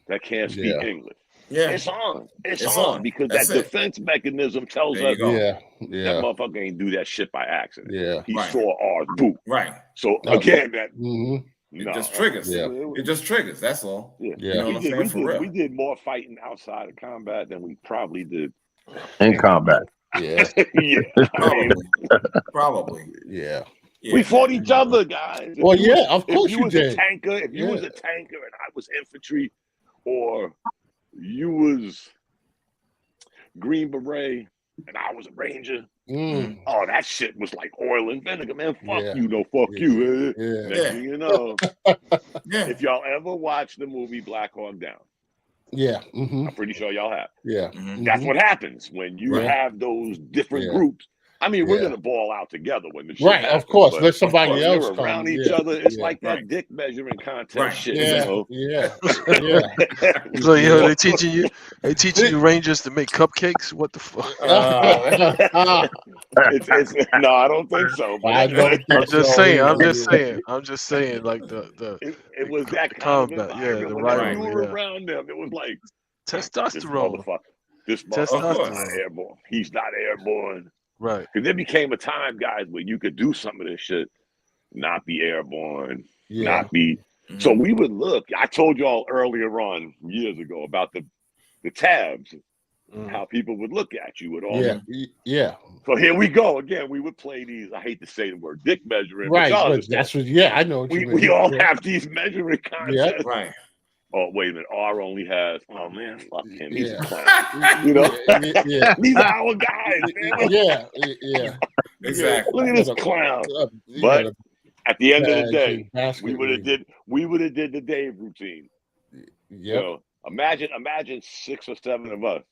that can't speak English. It's on. It's on because that defense mechanism tells us that motherfucker ain't do that shit by accident. He saw ours boot. So again, that it just triggers. It just triggers. That's all. You know what I'm saying? For real. We did more fighting outside of combat than we probably did in combat. Probably. We fought each other, guys. Well, of course you did. If you was a tanker and I was infantry, or you was Green Beret and I was a Ranger. Oh, that shit was like oil and vinegar, man. Fuck you, no, fuck you. Next thing you know, if y'all ever watch the movie Black Hawk Down, I'm pretty sure y'all have. That's what happens when you have those different groups. I mean, we're gonna ball out together when the shit happens, of course. Let somebody else come around each other. It's like that dick measuring contest shit. So they teaching you Rangers to make cupcakes. What the fuck? No, I don't think so. I'm just saying. Like it was that combat. The right. You were around them. It was like testosterone. This motherfucker's not airborne. He's not airborne. Right. Because there became a time, guys, where you could do some of this shit, not be airborne, not be. So we would look. I told y'all earlier on years ago about the tabs, how people would look at you with all So here we go again. We would play these. I hate to say the word dick measuring, but that's what. I know. What we all have these measuring contests. Oh, wait a minute. R only has, oh man, fuck him. He's a clown. You know? These are our guys, man. Exactly. Look at this clown. But at the end of the day, we would have did the Dave routine. You know, imagine 6 or 7 of us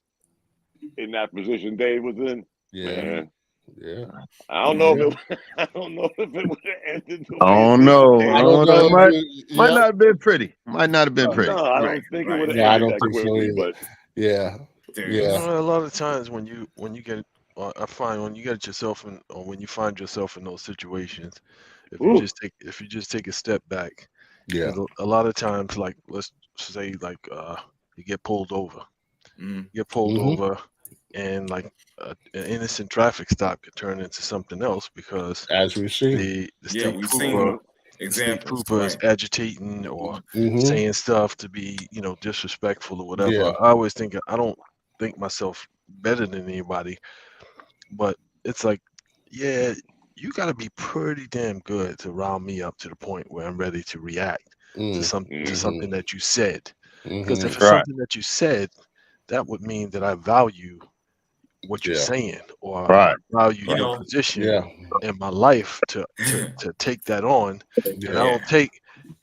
in that position Dave was in. Man. I don't know if it would have ended. I don't know. Might not have been pretty. Might not have been pretty. No, I don't think it would have ended. I don't think so either. A lot of times when you get, I find when you get yourself in, or when you find yourself in those situations, if you just take a step back, a lot of times, like let's say, like you get pulled over, over. and like an innocent traffic stop could turn into something else because as we see. the Yeah, state we've trooper seen examples, is agitating or Mhm. saying stuff to be, disrespectful or whatever. Yeah. I always think I don't think myself better than anybody, but it's like, yeah, you got to be pretty damn good to round me up to the point where I'm ready to react to something that you said. Because if it's Right. something that you said, that would mean that I value what you're Yeah. saying, or Right. value You your know, position Yeah. in my life to take that on. And Yeah.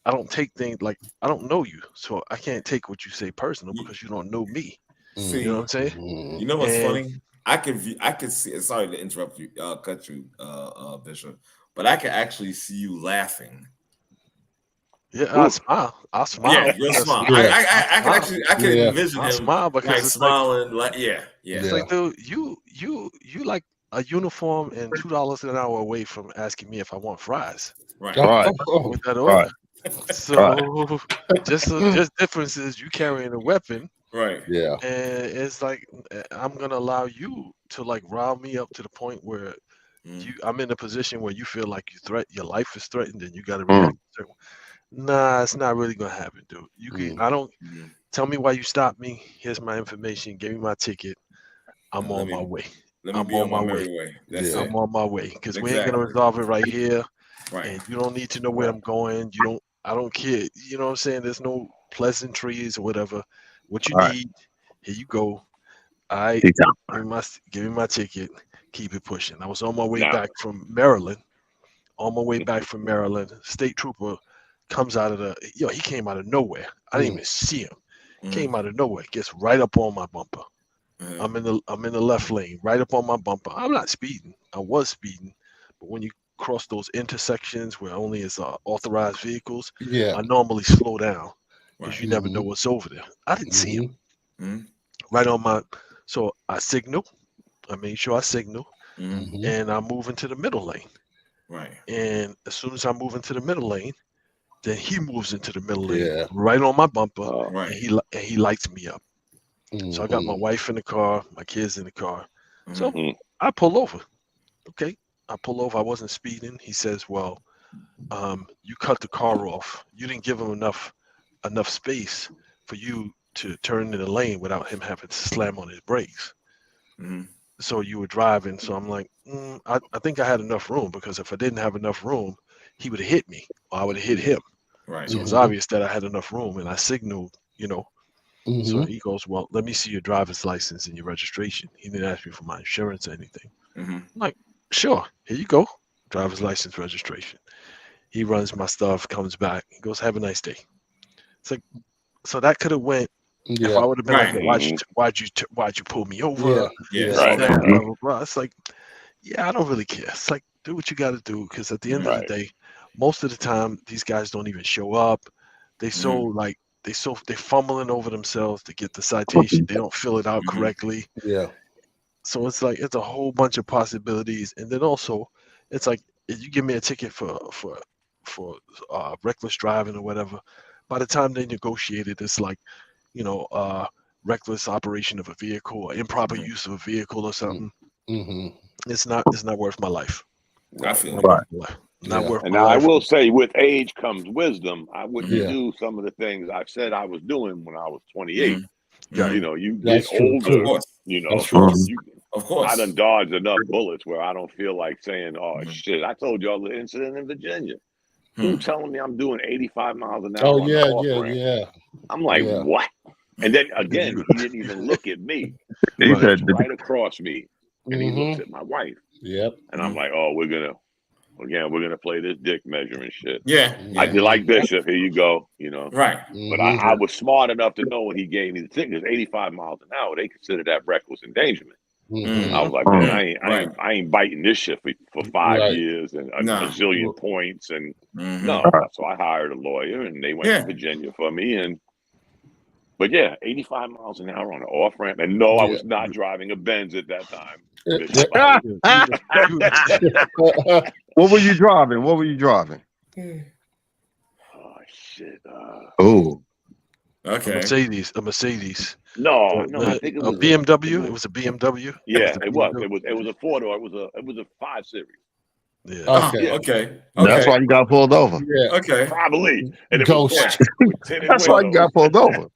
I don't take things like I don't know you, so I can't take what you say personal because you don't know me. see, You know what I'm saying? Mhm. you know what's And funny? I could see. Sorry to interrupt you, cut you, Bishop, but I can actually see you laughing. yeah, Ooh. I smile Yeah, you're because smile. Yeah. I can smile. actually, I can Yeah. envision I him smile because like it's like smiling, like yeah. it's Yeah. like, dude, you like a uniform and $2 an hour away from asking me if I want fries Right. Right. with that Right. order. So just difference is you carrying a weapon, Right. Yeah. and it's like I'm gonna allow you to like rile me up to the point where Mm, I'm in a position where you feel like your life is threatened and you got to Mm. react. Nah, it's not really gonna happen, dude. You can I don't mm. tell me why you stopped me. Here's my information. Give me my ticket. I'm Let on my me way. let me I'm be on on my my way. merry way. That's Yeah. it. I'm on my way because we ain't gonna Exactly. resolve it right here, Right. and you don't need to know where I'm going. You don't. I don't care. You know what I'm saying? There's no pleasantries or whatever. What you Right. need, here you go. I Peace out. give me my ticket. Keep it pushing. I was on my way Now, back from Maryland. On my way back from Maryland, state trooper comes out of he came out of nowhere. I didn't even see him. Came out of nowhere, gets right up on my bumper. I'm in the left lane, right up on my bumper. I'm not speeding. I was speeding, but when you cross those intersections where only is authorized vehicles, Yeah. I normally slow down because Right. you never know what's over there. I didn't see him. Mm, Right on my, so I signal. I made sure I signal, mm, and I move into the middle lane. right. And as soon as I move into the middle lane, then he moves into the middle lane, Yeah. right on my bumper, Right. and he lights me up. So I got my wife in the car, my kids in the car. So Mhm. I pull over. Okay, I pull over. I wasn't speeding. He says, "Well, you cut the car off. You didn't give him enough space for you to turn in the lane without him having to slam on his brakes. Mm, So you were driving." So I'm like, I think I had enough room because if I didn't have enough room, he would have hit me or I would have hit him. right. So it's obvious that I had enough room, and I signaled, So Mhm. he goes, "Well, let me see your driver's license and your registration." He didn't ask me for my insurance or anything. Mm-hmm. I'm like, "Sure, here you go. Driver's license, registration." He runs my stuff, comes back. He goes, "Have a nice day." It's like, so that could have went. If Yeah. I would have been like, Right. "Well, Mhm. why'd you pull me over?" Yeah. Yeah. This Yeah. and Right. that, Slow blah down. blah blah. It's like, yeah, I don't really care. It's like, do what you got to do because at the end of the Right. day, most of the time these guys don't even show up. They so Mm, like they fumbling over themselves to get the citation. They don't fill it out mm-hmm. correctly. Yeah. So it's like it's a whole bunch of possibilities. And then also, it's like if you give me a ticket for reckless driving or whatever, by the time they negotiate it, it's like, reckless operation of a vehicle or improper Mm-hmm. use of a vehicle or something. Mm-hmm. It's not worth my life. I Right. feel Not you. worth my life. Not Yeah. worth And my now I life. will say, with age comes wisdom. I wouldn't Yeah. do some of the things I said I was doing when I was 28. Mm-hmm. Yeah. You know, you get That's true Of older. too. course. You That's know, true. you. Of I course. done dodged enough bullets where I don't feel like saying, "Oh Mhm. shit!" I told y'all the incident in Virginia. Hmm. Dude telling me I'm doing 85 miles an Oh hour on the yeah. off Yeah. ramp. Yeah. I'm like, Yeah. what? And then again, You- he didn't even look at me. He He Right. looks said, right across me, and he looks Mm-hmm. at my wife, Yep. and I'm like, "Oh, we're gonna play this dick measurement shit." Yeah. I Yeah. did like Bishop. Here you go. You know. Right. But Mm-hmm. I was smart enough to know when he gave me the ticket, 85 miles an hour, they consider that reckless endangerment. I was like, man, Mm. Right. I ain't biting this shit for 5 Right. years and a Nah. zillion points. And Mm-hmm. no, so I hired a lawyer and they went Yeah. to Virginia for me. But yeah, 85 miles an hour on an off ramp. And no, I Yeah. was not driving a Benz at that time. Yeah. Bishop, "Ah, You- ah." you- What were you driving? What were you driving? oh shit. Oh, Okay. A Mercedes. No, I think it was a BMW. It was a BMW. Yeah, it was. It was a 4-door. It was a 5 Series. Yeah. Okay. That's why you got pulled over. Yeah. Okay. Probably. And it Ghost. was with tinted That's why you windows. got pulled over.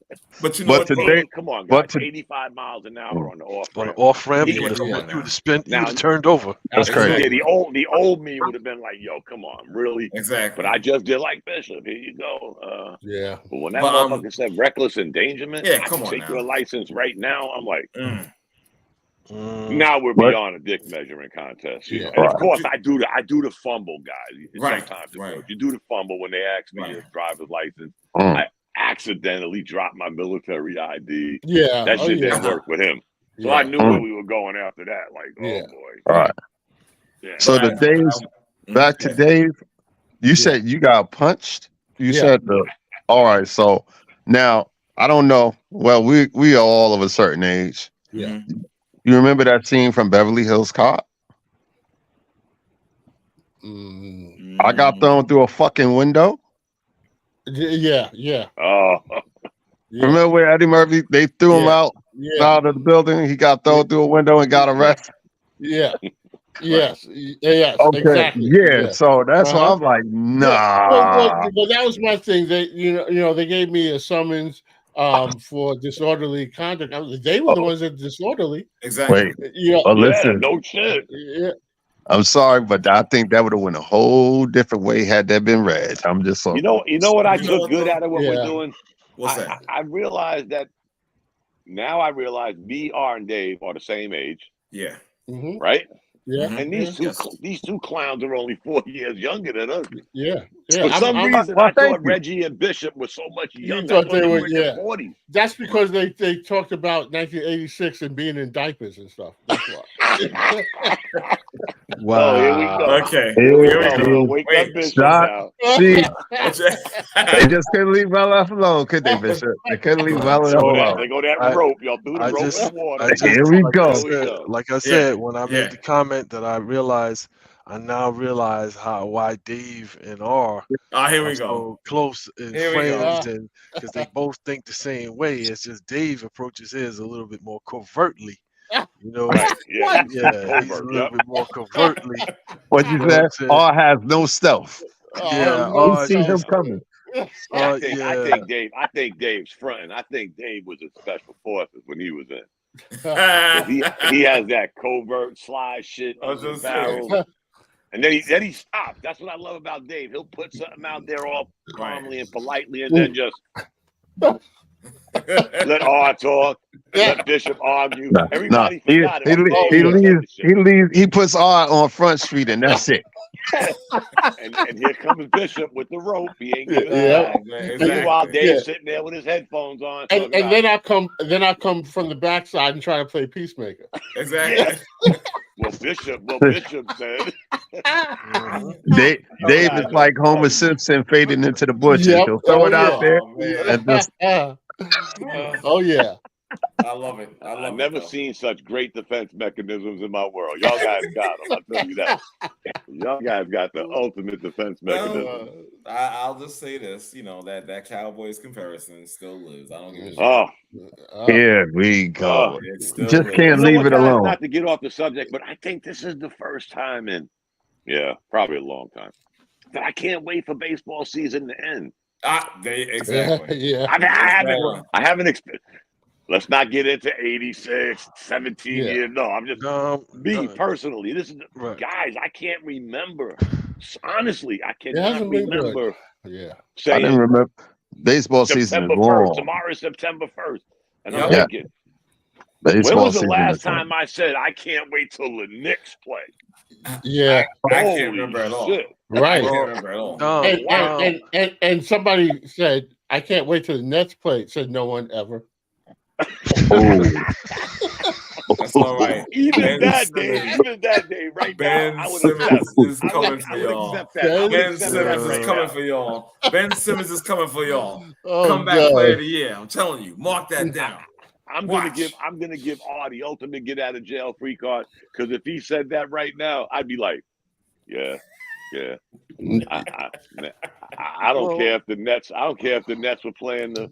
But you know what? today, Come on, guys. 85 miles an hour on the off On ramp. the off ramp, Yeah, you would come on have now. spent. You Now- would have turned over. That's crazy. Yeah, the old me would have been like, "Yo, come on, really?" Exactly. But I just did like Bishop. Here you go. Yeah. But when that But, motherfucker said reckless endangerment, yeah, I come can on take now. your license right now. I'm like, Mm. now we're What? beyond a dick measuring contest. You Yeah. know? And of Right. course, I do the fumble, guys. Right, Sometimes right. you do the fumble when they ask me Right. your driver's license. Mm. I accidentally dropped my military ID. Yeah. That shit didn't yeah. work with him. So Yeah. I knew where we were going after that. Like, Yeah. oh boy. All right. Yeah. So the days back to Dave, you said you got punched. You Yeah. said all right. So now I don't know. Well, we are all of a certain age. Yeah. You remember that scene from Beverly Hills Cop? I got thrown through a fucking window. Yeah. Oh. Yeah. Remember where Eddie Murphy, they threw him out of the building. He got thrown through a window and got arrested. Yeah. Yes. Yes. Okay. Exactly. Yeah. So that's why I'm like, nah. But that was my thing. They they gave me a summons for disorderly conduct. They were the ones that disorderly. Exactly. Wait. Yeah. Listen. No shit. Yeah. I'm sorry, but I think that would have went a whole different way had that been read. I'm just so. You know what I You know took what, good though? out of what we're doing? What's that? I realized that now. I realize me, R, and Dave are the same age, Yeah. Mm-hmm. right? Yeah. And these two clowns are only 4 years younger than us. Yeah. For some reason, I thought Reggie and Bishop were so much younger. You thought they were, in their 40s. That's because they talked about 1986 and being in diapers and stuff. That's why. Wow. Oh, here we go. Okay. Here we go. Wake up, Bishop now. See, they just couldn't leave well enough alone, could they, Bishop? They couldn't leave well enough alone. They go that rope. Y'all threw the rope in the water. Here we go. Like I said, when I made the comment that I now realize why Dave and R here we are go. so close and Here we friends, and because they both think the same way. It's just Dave approaches his a little bit more covertly. You know, Right. Yeah, he's a little bit more covertly. What you said? R has no stealth. Yeah, you see him coming. I think Dave's fronting. I think Dave was in special forces when he was in. He has that covert slide shit on the barrel. And then he stops. That's what I love about Dave. He'll put something out there all calmly and politely, and then just let R talk. Let Bishop argue. Everybody forgot it. He puts R on Front Street, and that's it. and here comes Bishop with the rope. He ain't giving it. Meanwhile, Dave's sitting there with his headphones on. And then I come from the backside and try to play peacemaker. Exactly. Well, Bishop said. Dave is like Homer Simpson fading into the bushes. He'll throw it out there. And just, oh yeah. I love it. I've never seen such great defense mechanisms in my world. Y'all guys got them. I'll tell you that. Y'all guys got the ultimate defense mechanism. I'll just say this, that Cowboys comparison still lives. I don't give a shit. Here we go. Just can't leave it guys, alone. Not to get off the subject, but I think this is the first time in, probably a long time, that I can't wait for baseball season to end. Exactly. Yeah. I haven't experienced. Let's not get into 86, 17 years. No, I'm just me personally. This is guys. I can't remember. Honestly, I cannot remember. Yeah, I didn't remember. Baseball season is long. Tomorrow is September 1st, and I'm thinking, when was the last time I said I can't wait till the Knicks play? Yeah, I can't remember at all. Right. I can't remember at all. And somebody said, I can't wait till the Nets play. Said no one ever. That's all right. Even that day, right Ben now, Simmons is coming for y'all. Ben Simmons is coming for y'all. Ben Simmons is coming for y'all. Comeback player of the year. I'm telling you. Mark that down. I'm gonna give R the ultimate get out of jail free card, because if he said that right now, I'd be like, yeah. I don't care if the Nets. I don't care if the Nets were playing the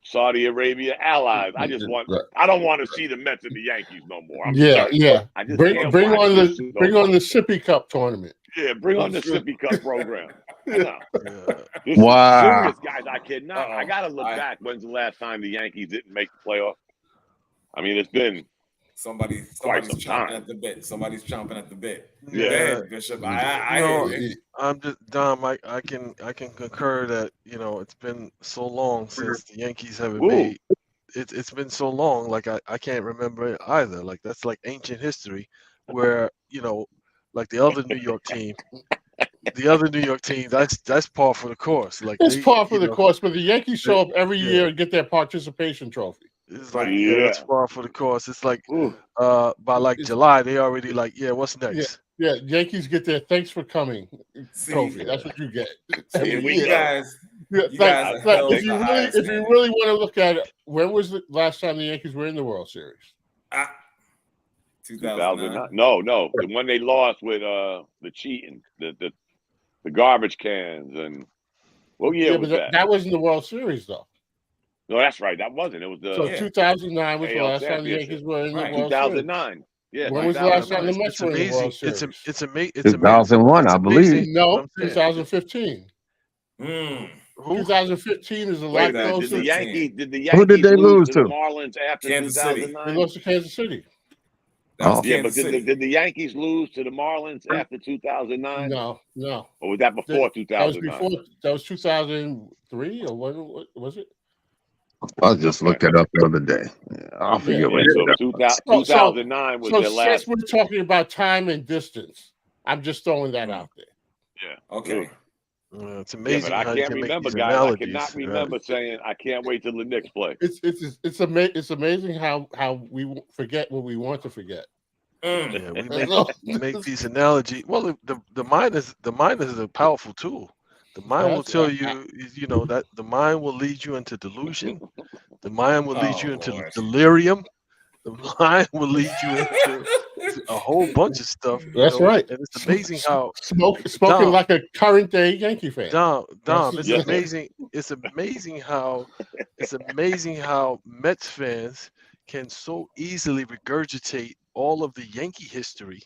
Saudi Arabia allies. I don't want to see the Mets and the Yankees no more. I'm yeah, sorry. yeah. I just Bring can't on watch this bring on the Sippy Cup tournament. Yeah, bring on the Sippy Cup program. No. This Wow. is serious, guys. I cannot. I gotta look back. When's the last time the Yankees didn't make the playoff? I mean, it's been somebody's chomping at the bit. Somebody's chomping at the bit. Yeah, go ahead, Bishop. I'm just Dom. I can concur that it's been so long since the Yankees haven't made. It's been so long. Like I can't remember it either. Like that's like ancient history, where like the other New York team. That's par for the course. Like it's par for the course, but the Yankees show up every year and get their participation trophy. It's like it's par for the course. It's like by like July they already like what's next? Yeah, Yankees get their thanks for coming trophy. That's what you get. You guys if you really want to look at it, when was the last time the Yankees were in the World Series? 2009. No, the one they lost with the cheating, the garbage cans, and what year was that? That wasn't the World Series though. No, that's right. That wasn't. It was 2009 was the last time the Yankees were in the World 2009. Series. Yeah. When was the last time the Mets were in the World Series? It's amazing. 2001, I believe. No, 2015. 2015 is a lot closer. Did the Yankees Who did they lose to? The Marlins after Kansas 2009? They lost to Kansas City. But did the Yankees lose to the Marlins after 2009? No. Or was that before 2009? That was 2003 or what was it? I just looked that up the other day. I forget what it is. 2009 was their last. Since we're talking about time and distance, I'm just throwing that out there. Yeah. Okay. It's amazing. Yeah, but I can't remember, guys. I cannot remember saying I can't wait till the Knicks play. It's amazing how we forget what we want to forget. Yeah, we make these analogies. Well, the mind is a powerful tool. The mind will tell you, that the mind will lead you into delusion. The mind will lead you into delirium. The mind will lead you into a whole bunch of stuff. That's right. And it's amazing how spoken like a current day Yankee fan. Dom, it's amazing. It's amazing how Mets fans can so easily regurgitate all of the Yankee history.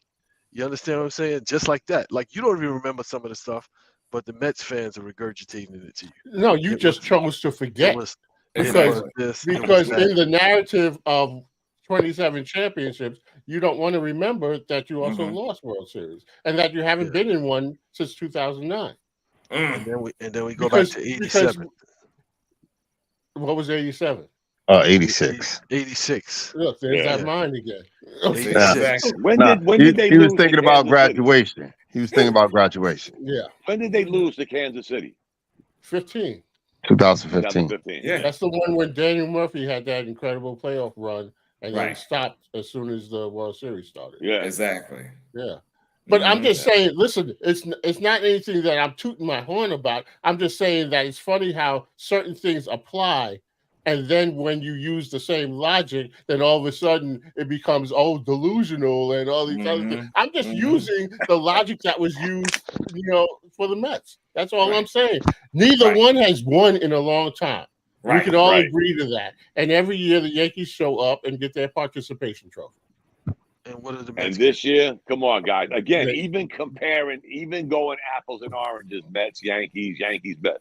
You understand what I'm saying? Just like that. Like you don't even remember some of the stuff, but the Mets fans are regurgitating it to you. No, you just chose to forget. Because in the narrative of 27 championships, you don't want to remember that you also lost World Series and that you haven't been in one since 2009. And then we go back to 87. What was 87? 86. 86. Look, there's that mind again. 86. When did they? He was thinking about graduation. He was thinking about graduation. Yeah. When did they lose to Kansas City? 2015. Yeah, that's the one when Daniel Murphy had that incredible playoff run and then stopped as soon as the World Series started. Yeah, exactly. Yeah. But I'm just saying, listen, it's not anything that I'm tooting my horn about. I'm just saying that it's funny how certain things apply. And then when you use the same logic, then all of a sudden it becomes delusional and all these other things. I'm just using the logic that was used, for the Mets. That's all I'm saying. Neither one has won in a long time. We can all agree to that. And every year the Yankees show up and get their participation trophy. And what are the Mets? And this year, come on, guys. Again, even going apples and oranges, Mets, Yankees, Mets.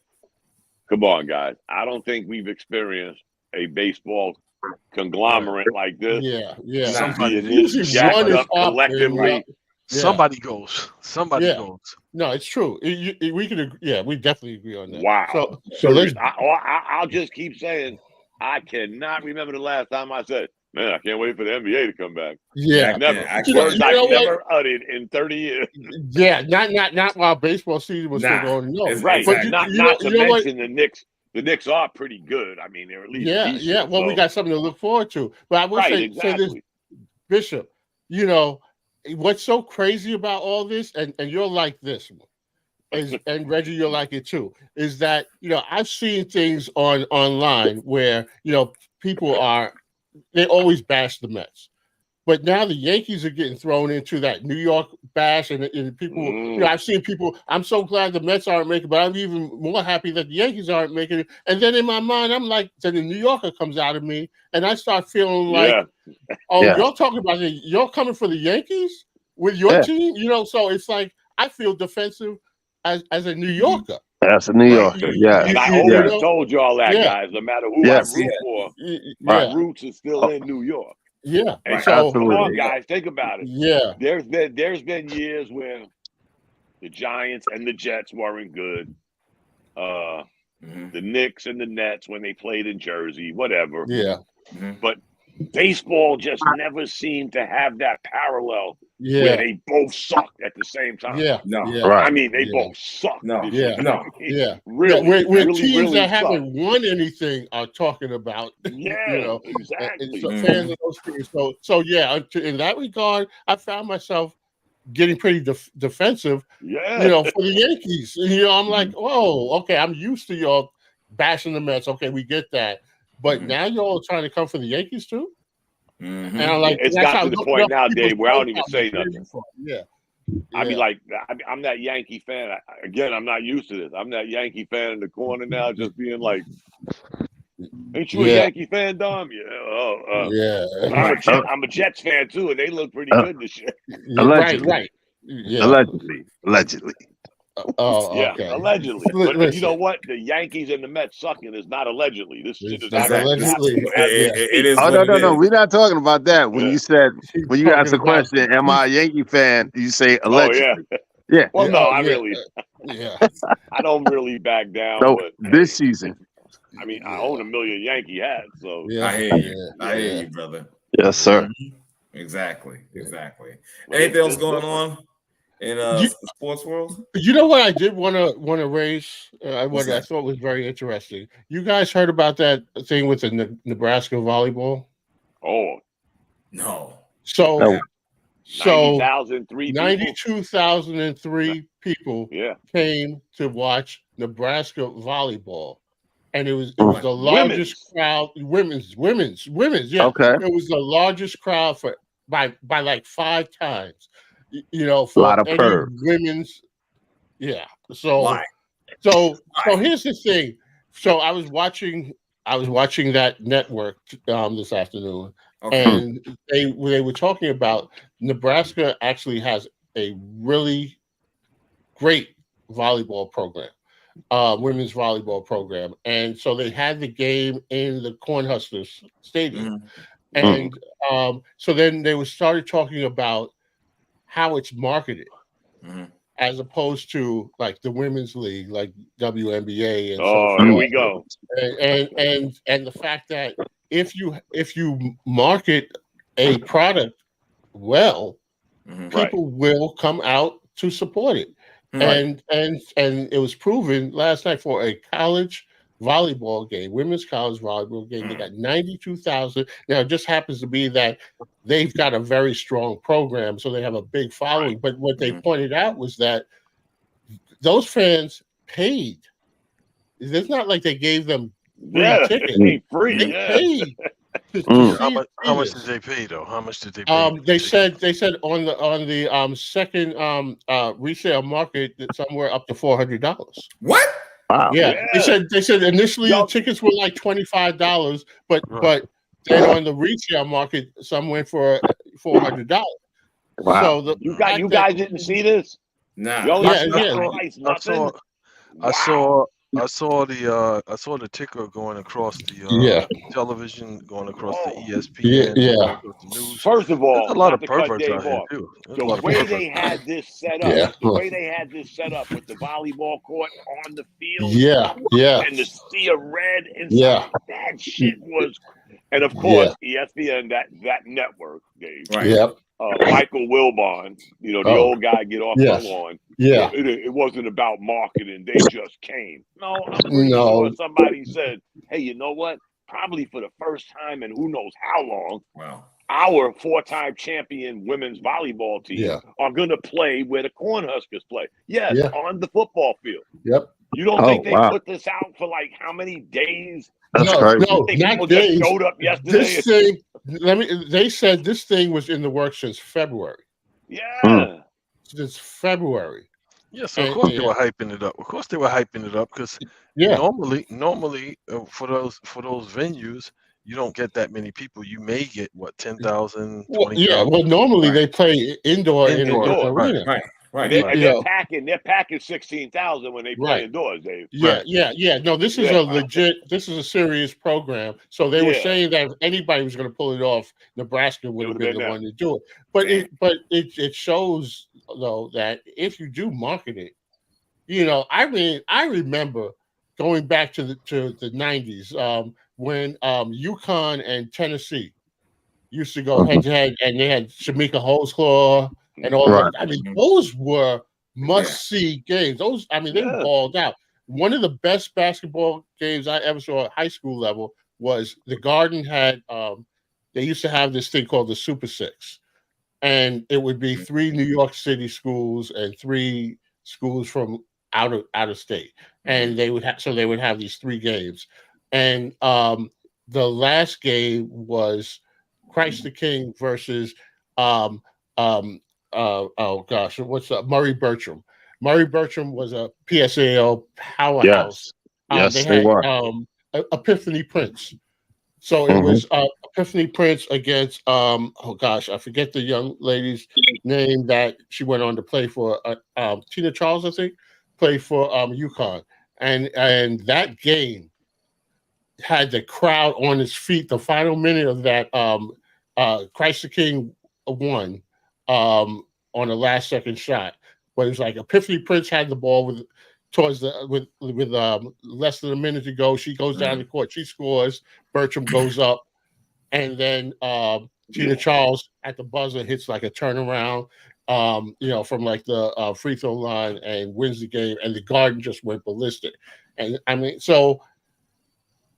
Come on, guys. I don't think we've experienced a baseball conglomerate like this. Yeah. Somebody jacked up collectively. Somebody goes. No, it's true. We can agree. Yeah, we definitely agree on that. Wow. So let's. I'll just keep saying I cannot remember the last time I said, "Man, I can't wait for the NBA to come back." Yeah, never. Words I've never uttered in 30 years. Yeah, not while baseball season was still going. No, right. But not to mention the Knicks. The Knicks are pretty good. I mean, they're at least decent, yeah. Well, we got something to look forward to. But I will say this, Bishop. What's so crazy about all this, and you're like this, and Reggie, you're like it too, is that I've seen things online where people they always bash the Mets. But now the Yankees are getting thrown into that New York bash, and people, you know, I've seen people. I'm so glad the Mets aren't making, but I'm even more happy that the Yankees aren't making it. And then in my mind, I'm like, then the New Yorker comes out of me, and I start feeling like, oh, you're talking about it. You're coming for the Yankees with your team, you know. So it's like I feel defensive as a New Yorker. As a New Yorker, And I always told y'all that, guys. No matter who I root for, my roots are still in New York. Yeah, and so come on, guys, think about it. Yeah, there's been years where the Giants and the Jets weren't good. The Knicks and the Nets when they played in Jersey, whatever. Yeah, but baseball just never seemed to have that parallel where they both sucked at the same time. I mean, they both sucked. Really, where teams really that haven't won anything are talking about. You know, exactly. So fans of those teams. So yeah, in that regard, I found myself getting pretty defensive. You know, for the Yankees. You know, I'm like, oh, okay, I'm used to y'all bashing the Mets. Okay, we get that. But now y'all trying to come for the Yankees too? And I'm like, it's got to the point now, Dave, where I don't even say nothing. I be like, I'm that Yankee fan. Again, I'm not used to this. I'm that Yankee fan in the corner now, just being like, ain't you a Yankee fan, Dom? I'm a Jets fan too, and they look pretty good this year. Right. Allegedly. Okay. Allegedly. But you know what? The Yankees and the Mets sucking is not allegedly. This shit is allegedly. It is. No. We're not talking about that. When you said, when you asked the question, am I a Yankee fan? You say allegedly. Well, no, I really. I don't really back down. No, but this season. I mean, I own 1 million Yankee hats, so I hear you. I hear you, brother. Yes, sir. Exactly. Anything else going on in the sports world? You know what I did want to raise? What I thought was very interesting. You guys heard about that thing with the Nebraska volleyball? Oh no. So 92,003 people came to watch Nebraska volleyball. And it was the largest crowd, women's. Yeah. Okay. It was the largest crowd by like 5 times. You know, for a lot of women's. Yeah. So here's the thing. So I was watching that network this afternoon, and they were talking about Nebraska actually has a really great volleyball program. Women's volleyball program, and so they had the game in the Cornhuskers Stadium, and so then they started talking about how it's marketed, as opposed to like the women's league, like WNBA, and here we go, and the fact that if you market a product well, people will come out to support it. And it was proven last night for a college volleyball game, women's college volleyball game. They got 92,000. Now it just happens to be that they've got a very strong program, so they have a big following. But what they pointed out was that those fans paid. It's not like they gave them tickets. Free. They paid. How much did they pay though? How much did they pay? They said on the second resale market that somewhere up to $400. What? Wow. Yeah. They said initially the tickets were like $25, but then on the resale market some went for $400. Wow. So you guys didn't see this? Nah. I saw the ticker going across the television, going across the ESPN. The news. First of all, there's a lot of perverts out here too. The way they had this set up, with the volleyball court on the field, and the sea of red inside, that shit was, and of course ESPN, that network, Dave. Yep. Michael Wilbon, the old guy, get off the lawn. Yeah. It wasn't about marketing. They just came. No, I'm pretty sure somebody said, hey, you know what? Probably for the first time in who knows how long, our 4-time champion women's volleyball team are going to play where the Cornhuskers play. Yes, on the football field. Yep. You don't think they put this out for like how many days? That's crazy. No, not days. Just showed up yesterday. They said this thing was in the works since February. Yeah. Since February. Yeah, so of course they were hyping it up. Of course they were hyping it up because normally for those venues, you don't get that many people. You may get 10,000, 20,000. Well, normally they play indoor in an arena. Right. And they're packing 16,000 when they play indoors, Dave. Yeah. No, this is a legit. This is a serious program. So they were saying that if anybody was going to pull it off, Nebraska would have been the one to do it. But it shows though that if you do market it, I remember going back to the 90s when UConn and Tennessee used to go head to head, and they had Shamika Holesclaw and all that. I mean, those were must-see games. They balled out. One of the best basketball games I ever saw at high school level was the Garden had. They used to have this thing called the Super Six, and it would be 3 New York City schools and 3 schools from out of state, and they would have these 3 games, and the last game was Christ the King versus Murray Bertram. Murray Bertram was a PSAL powerhouse. Yes, they had Epiphany Prince. So it was Epiphany Prince against I forget the young lady's name that she went on to play for Tina Charles, I think, played for UConn. And that game had the crowd on its feet. The final minute of that Christ the King won on a last second shot. But it was like Epiphany Prince had the ball with less than a minute to go. She goes down the court, she scores, Bertram goes up, and then Tina Charles at the buzzer hits like a turnaround from like the free throw line and wins the game, and the Garden just went ballistic. And I mean, so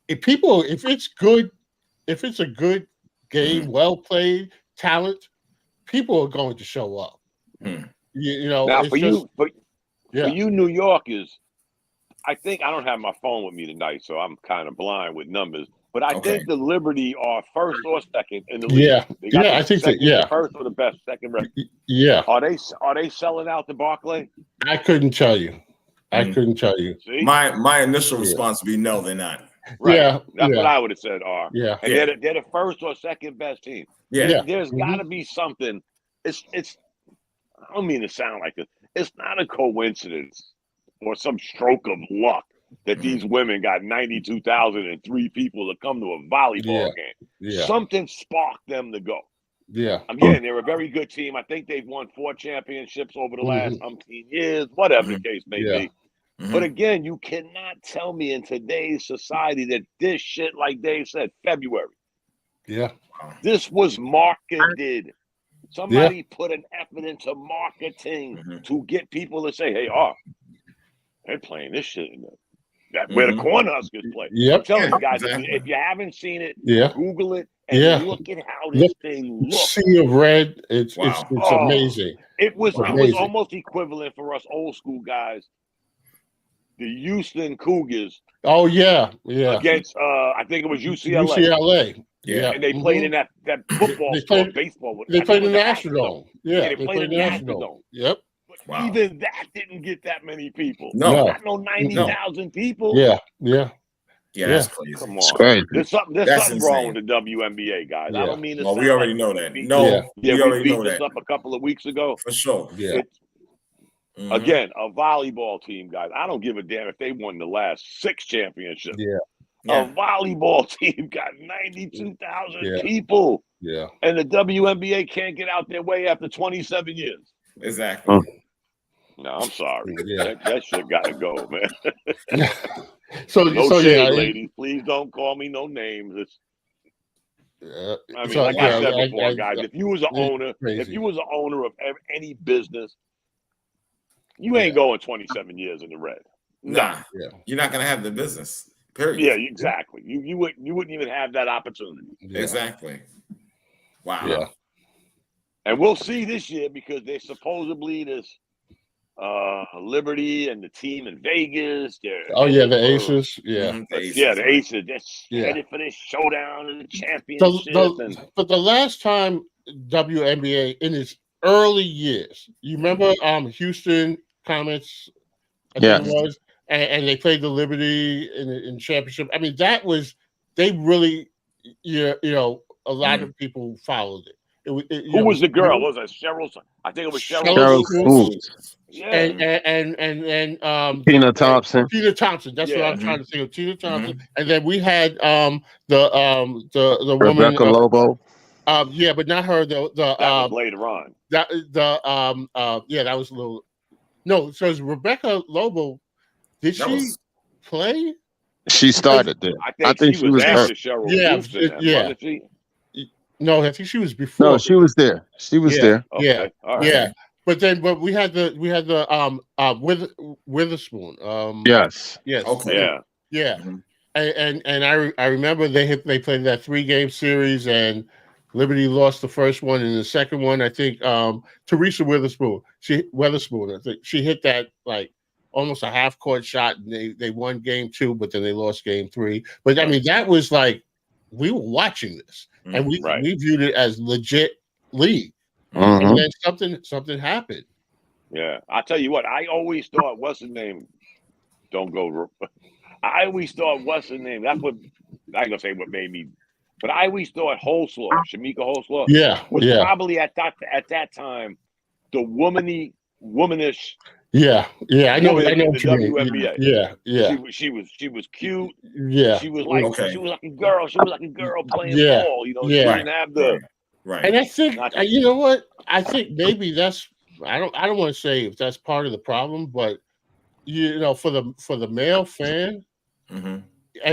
if it's a good game, well played, talent, people are going to show up. Now for you New Yorkers, I think I don't have my phone with me tonight, so I'm kind of blind with numbers. But I think the Liberty are first or second in the league. I think the first or the best second record. Yeah. Are they selling out the Barclay? I couldn't tell you. See? My initial response would be no, they're not. Right. Yeah, that's what I would have said. Yeah, and they're the first or second best team. There's got to be something. It's. I don't mean to sound like this. It's not a coincidence or some stroke of luck that these women got 92,003 people to come to a volleyball game. Yeah. Something sparked them to go. Yeah. Again, they're a very good team. I think they've won 4 championships over the last umpteen years, whatever the case may be. But again, you cannot tell me in today's society that this shit, like Dave said, February. Yeah. This was marketed. Somebody put an effort into marketing to get people to say, hey, they're playing this shit in where the Cornhuskers play. I'm telling you guys, if you haven't seen it, Google it and look at how this thing looks. Sea of red, it's amazing. It was almost equivalent for us old school guys. The Houston Cougars. Oh yeah. Against I think it was UCLA. Yeah. And they played in that football baseball. They played in the Astrodome. Yeah, they played in the Astrodome. Yep. But even that didn't get that many people. No. Not 90,000 people. Yeah. That's crazy. Come on. There's something wrong with the WNBA, guys. I don't mean to we already know that. We already know that. This up a couple of weeks ago. For sure. Yeah. Again, a volleyball team, guys. I don't give a damn if they won the last 6 championships. A volleyball team got 92,000 people. Yeah. And the WNBA can't get out their way after 27 years. Exactly. No, I'm sorry. That shit got to go, man. No shade, ladies. Please don't call me no names. I said before, guys, if you was an owner of any business, you ain't going 27 years in the red. Nah. You're not going to have the business. Period. Yeah, exactly. You wouldn't even have that opportunity. Exactly. Wow. Yeah. And we'll see this year because there's supposedly this Liberty and the team in Vegas. They're Oh yeah, the headed for- Aces. Yeah. Mhm, the Aces, yeah, the right. Aces. They're Yeah. headed for this showdown and the The, championship. but the last time WNBA in its early years, you remember Houston Comets, I think Yes. it was, and they played the Liberty in championship. I mean, that was they really, you know, a lot of people followed it. Who was the girl? Was it Cheryl? I think it was Cheryl. Cheryl Swoops. Yeah. And Tina Thompson. Tina Thompson. That's what I was Yeah. trying to think of. Tina Thompson. And then we had the woman Rebecca Lobo. yeah, but not her. that was later on. Yeah, that was a little. No, so is Rebecca Lobo. Did she play? She started there. I think she was after hurt. Cheryl. Yeah, Houston, yeah. wasn't she? No, I think she was before. No, she was there. She was there. Okay. Yeah, All right. yeah. But we had the Witherspoon. Yes. Yes. Okay. Yeah. And I remember they played that 3-game series and Liberty lost the first one, and the second one I think Teresa Witherspoon. I think she hit that like almost a half court shot, and they won game 2, but then they lost game 3. But I mean that was like we were watching this and we viewed it as legit league. And then something happened. Yeah, I'll tell you what. I always thought, what's his name? Don't go. I always thought, what's his name? That's what I ain't gonna say. What made me, but I always thought Holslaw, Shamika Holslaw, was probably at that time the womanish. Yeah. I know. I know the WNBA. Yeah. She was cute. Yeah. She was like she was like a girl. She was like a girl playing ball. You know, she didn't have the. Right. And I think you know what? I think maybe that's I don't want to say if that's part of the problem, but you know, for the male fan, and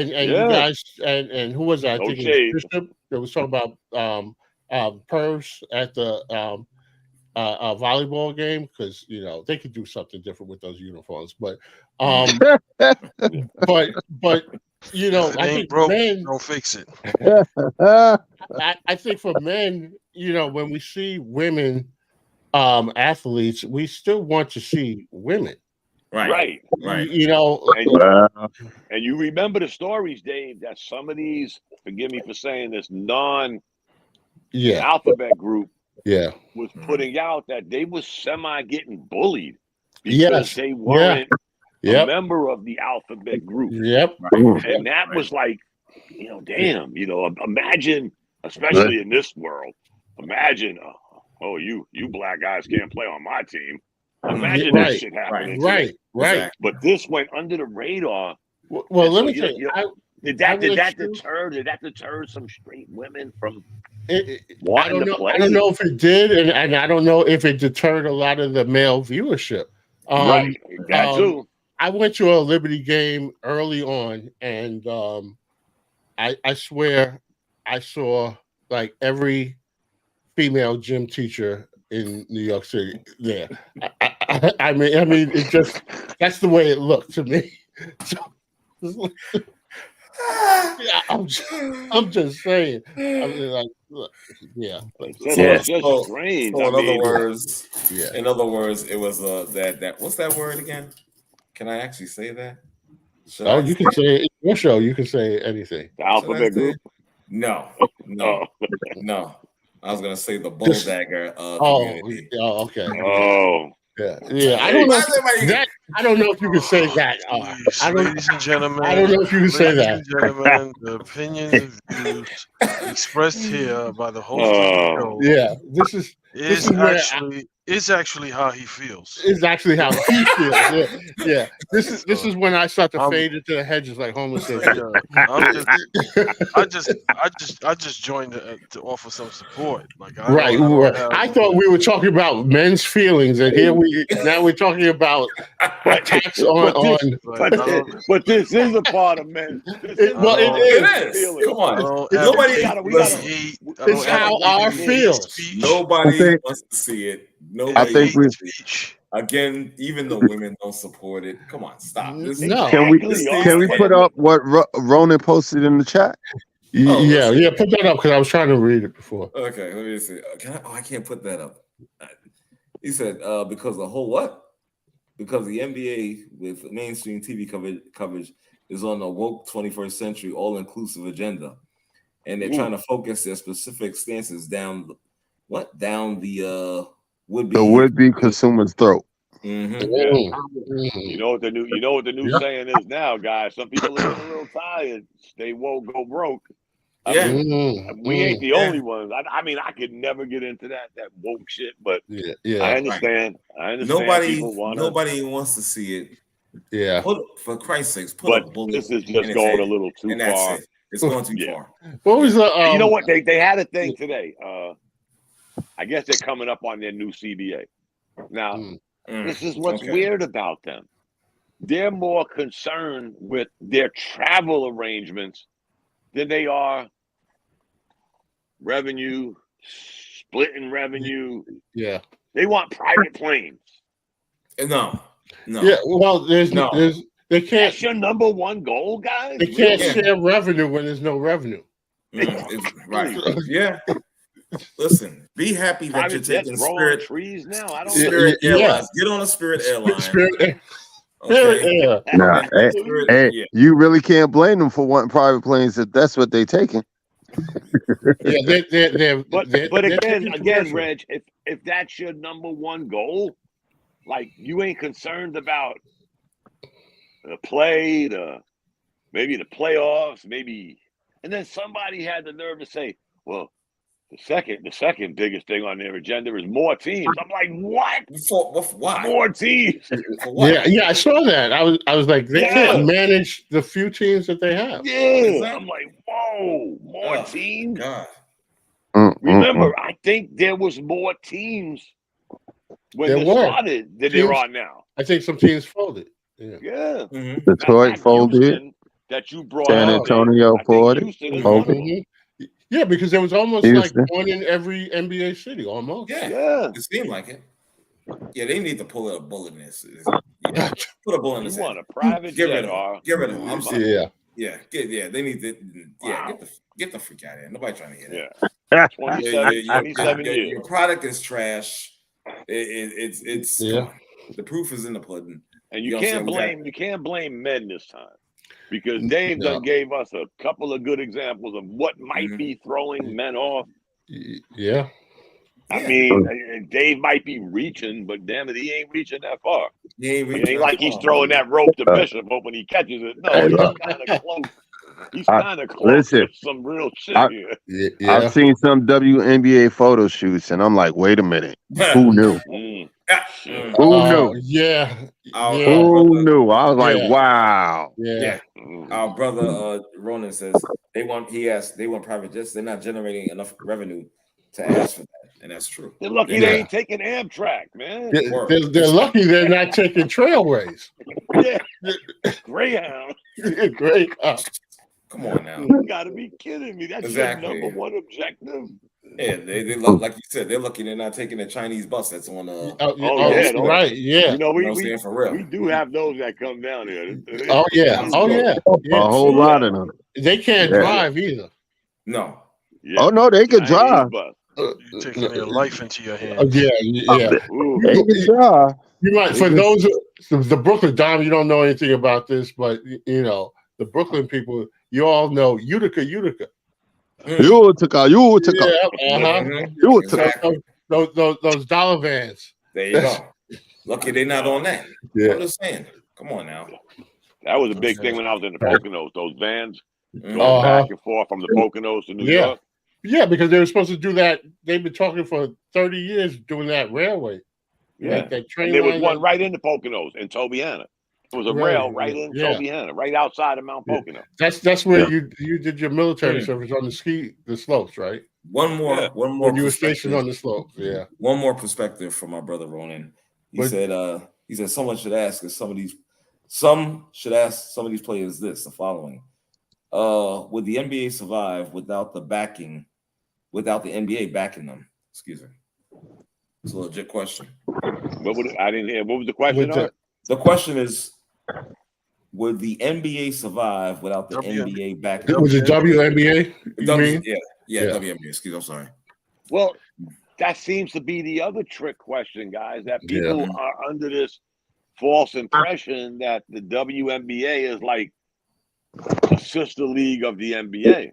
you guys and who was that? I think it was Bishop that was talking about Purse at the volleyball game, because you know they could do something different with those uniforms, but but you know, I think men don't fix it. I think for men, you know, when we see women athletes, we still want to see women. Right. You know, and you remember the stories, Dave, that some of these, forgive me for saying this, alphabet group was putting out that they was semi getting bullied because they weren't a member of the alphabet group. And that was like, you know, damn, you know, imagine, especially in this world, imagine, you black guys can't play on my team. Imagine that shit happening. Right. But this went under the radar. Well, let me tell you, did that deter some straight women from wanting to play? I don't know if it did, and I don't know if it deterred a lot of the male viewership. That too. I went to a Liberty game early on, and I swear I saw like every female gym teacher in New York City there. I mean, it just that's the way it looked to me. So, I'm just saying. I mean, like, look, It's just strange. In other words, it was that what's that word again? Can I actually say that? You can say it. Your show. You can say anything. The alphabet group. No. I was gonna say the bull dagger. Community. Okay. Yeah. I don't know. I don't know if you can say that. Ladies and gentlemen, I don't know if you can say that. Gentlemen, the opinions and views expressed here by the host of the show. Yeah, is actually how he feels. Is actually how he feels. Yeah. This is when I start to fade into the hedges like homeless. I just joined to offer some support. Like I thought we were talking about men's feelings, and here now we're talking about attacks on. But this is a part of men. It is. Come on, it's how our feels. Nobody wants to see it. Nobody. I think again, even the women don't support it. Come on, stop. Can we put up what Ronan posted in the chat? Yeah, put that up because I was trying to read it before. Okay, let me see. I can't put that up. He said because the whole what? because the NBA with mainstream TV coverage is on a woke 21st century all-inclusive agenda, and they're trying to focus their specific stances down the would-be consumer's throat. You know what the new saying is now, guys. Some people are getting a little tired. Stay woke, go broke. I mean, we ain't the only ones. I mean, I could never get into that woke shit, but I understand. Right. I understand. Nobody wants to see it. Yeah. For Christ's sakes, put a bullet. This is just going a little too far. It's going too far. What was the? You know what? They had a thing today. I guess they're coming up on their new CBA. Now, this is what's weird about them. They're more concerned with their travel arrangements than they are revenue, splitting revenue. Yeah. They want private planes. No. Yeah, well, they can't. That's your number one goal, guys. They can't share revenue when there's no revenue. Right. Yeah. Listen, be happy that you're taking Spirit trees now. I don't Spirit Airlines. Get on a Spirit airline. Spirit Hey, you really can't blame them for wanting private planes if that's what they're taking. But again, Reg, if that's your number one goal, like you ain't concerned about the play, maybe the playoffs, and then somebody had the nerve to say, well, the second biggest thing on their agenda is more teams. I'm like, what? Why? More teams? Yeah, I saw that. I was like, they can't manage the few teams that they have. Yeah, I'm like, whoa, more teams. God. Remember, I think there was more teams when they started than there are now. I think some teams folded. Yeah. Detroit folded. That you brought San Antonio folded. Yeah, because there was almost like one in every NBA city, almost. Yeah. It seemed like it. Yeah, they need to pull a bullet in this. Put a bullet in this. You want a private get jet? Get rid of them. I'm sorry. Yeah. They need to. Get the freak out of here. Nobody trying to hear that. 27 years. Your product is trash. It's the proof is in the pudding. And you can't blame men this time. Because Dave done gave us a couple of good examples of what might be throwing men off. Yeah. I mean, Dave might be reaching, but damn it, he ain't reaching that far. It ain't like he's throwing that rope to Bishop hoping he catches it. No, he's kind of close. He's kind of close to some real shit here. I've seen some WNBA photo shoots, and I'm like, wait a minute. Who knew? Who knew? Yeah. Who knew? I was like, wow. Yeah. Our brother Ronan says they want private jets. They're not generating enough revenue to ask for that, and that's true. They're lucky they ain't taking Amtrak, man. They're lucky they're not taking Trailways. Yeah. Greyhound. Greyhound. Come on now. You gotta be kidding me. That's your number one objective. Yeah, they look like you said. They're lucky they're not taking the Chinese bus that's on. Right. Yeah. You know, we do have those that come down here. A whole lot of them. They can't drive either. No. Yeah. Oh no, they could drive. You're taking their life into your hands. Yeah. They can drive. You might, for those the Brooklyn Dom, you don't know anything about this, but you know the Brooklyn people. You all know Utica. Utica. Those dollar vans. There you go. Lucky they're not on that. Yeah. I'm just saying. Come on now. That was a big thing when I was in the Poconos. Those vans going back and forth from the Poconos to New York. Yeah, because they were supposed to do that. They've been talking for 30 years doing that railway. Yeah, that train. There was one right in the Poconos in Tobiana. It was a rail right in Tobiana, right outside of Mount Pocono. That's where you did your military service on the slopes, right? One more. When you were stationed on the slopes. Yeah. One more perspective from my brother Ronan. He said someone should ask some of these players the following. Would the NBA survive without the NBA backing them? Excuse me. It's a legit question. I didn't hear. What was the question? The question is, would the NBA survive without the NBA backing them? Was it WNBA? WNBA. Excuse me, I'm sorry. Well, that seems to be the other trick question, guys, that people are under this false impression that the WNBA is like a sister league of the NBA,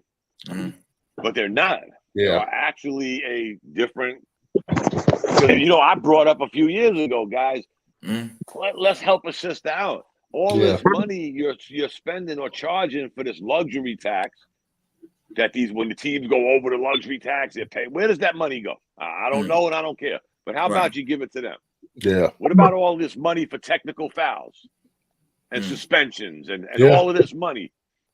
but they're not. They are actually a different. I brought up a few years ago, guys. Let's help a sister out. All this money you're spending or charging for this luxury tax. That when the teams go over the luxury tax, they pay. Where does that money go? I don't know, and I don't care. But how about you give it to them? Yeah. What about all this money for technical fouls and suspensions and all of this money?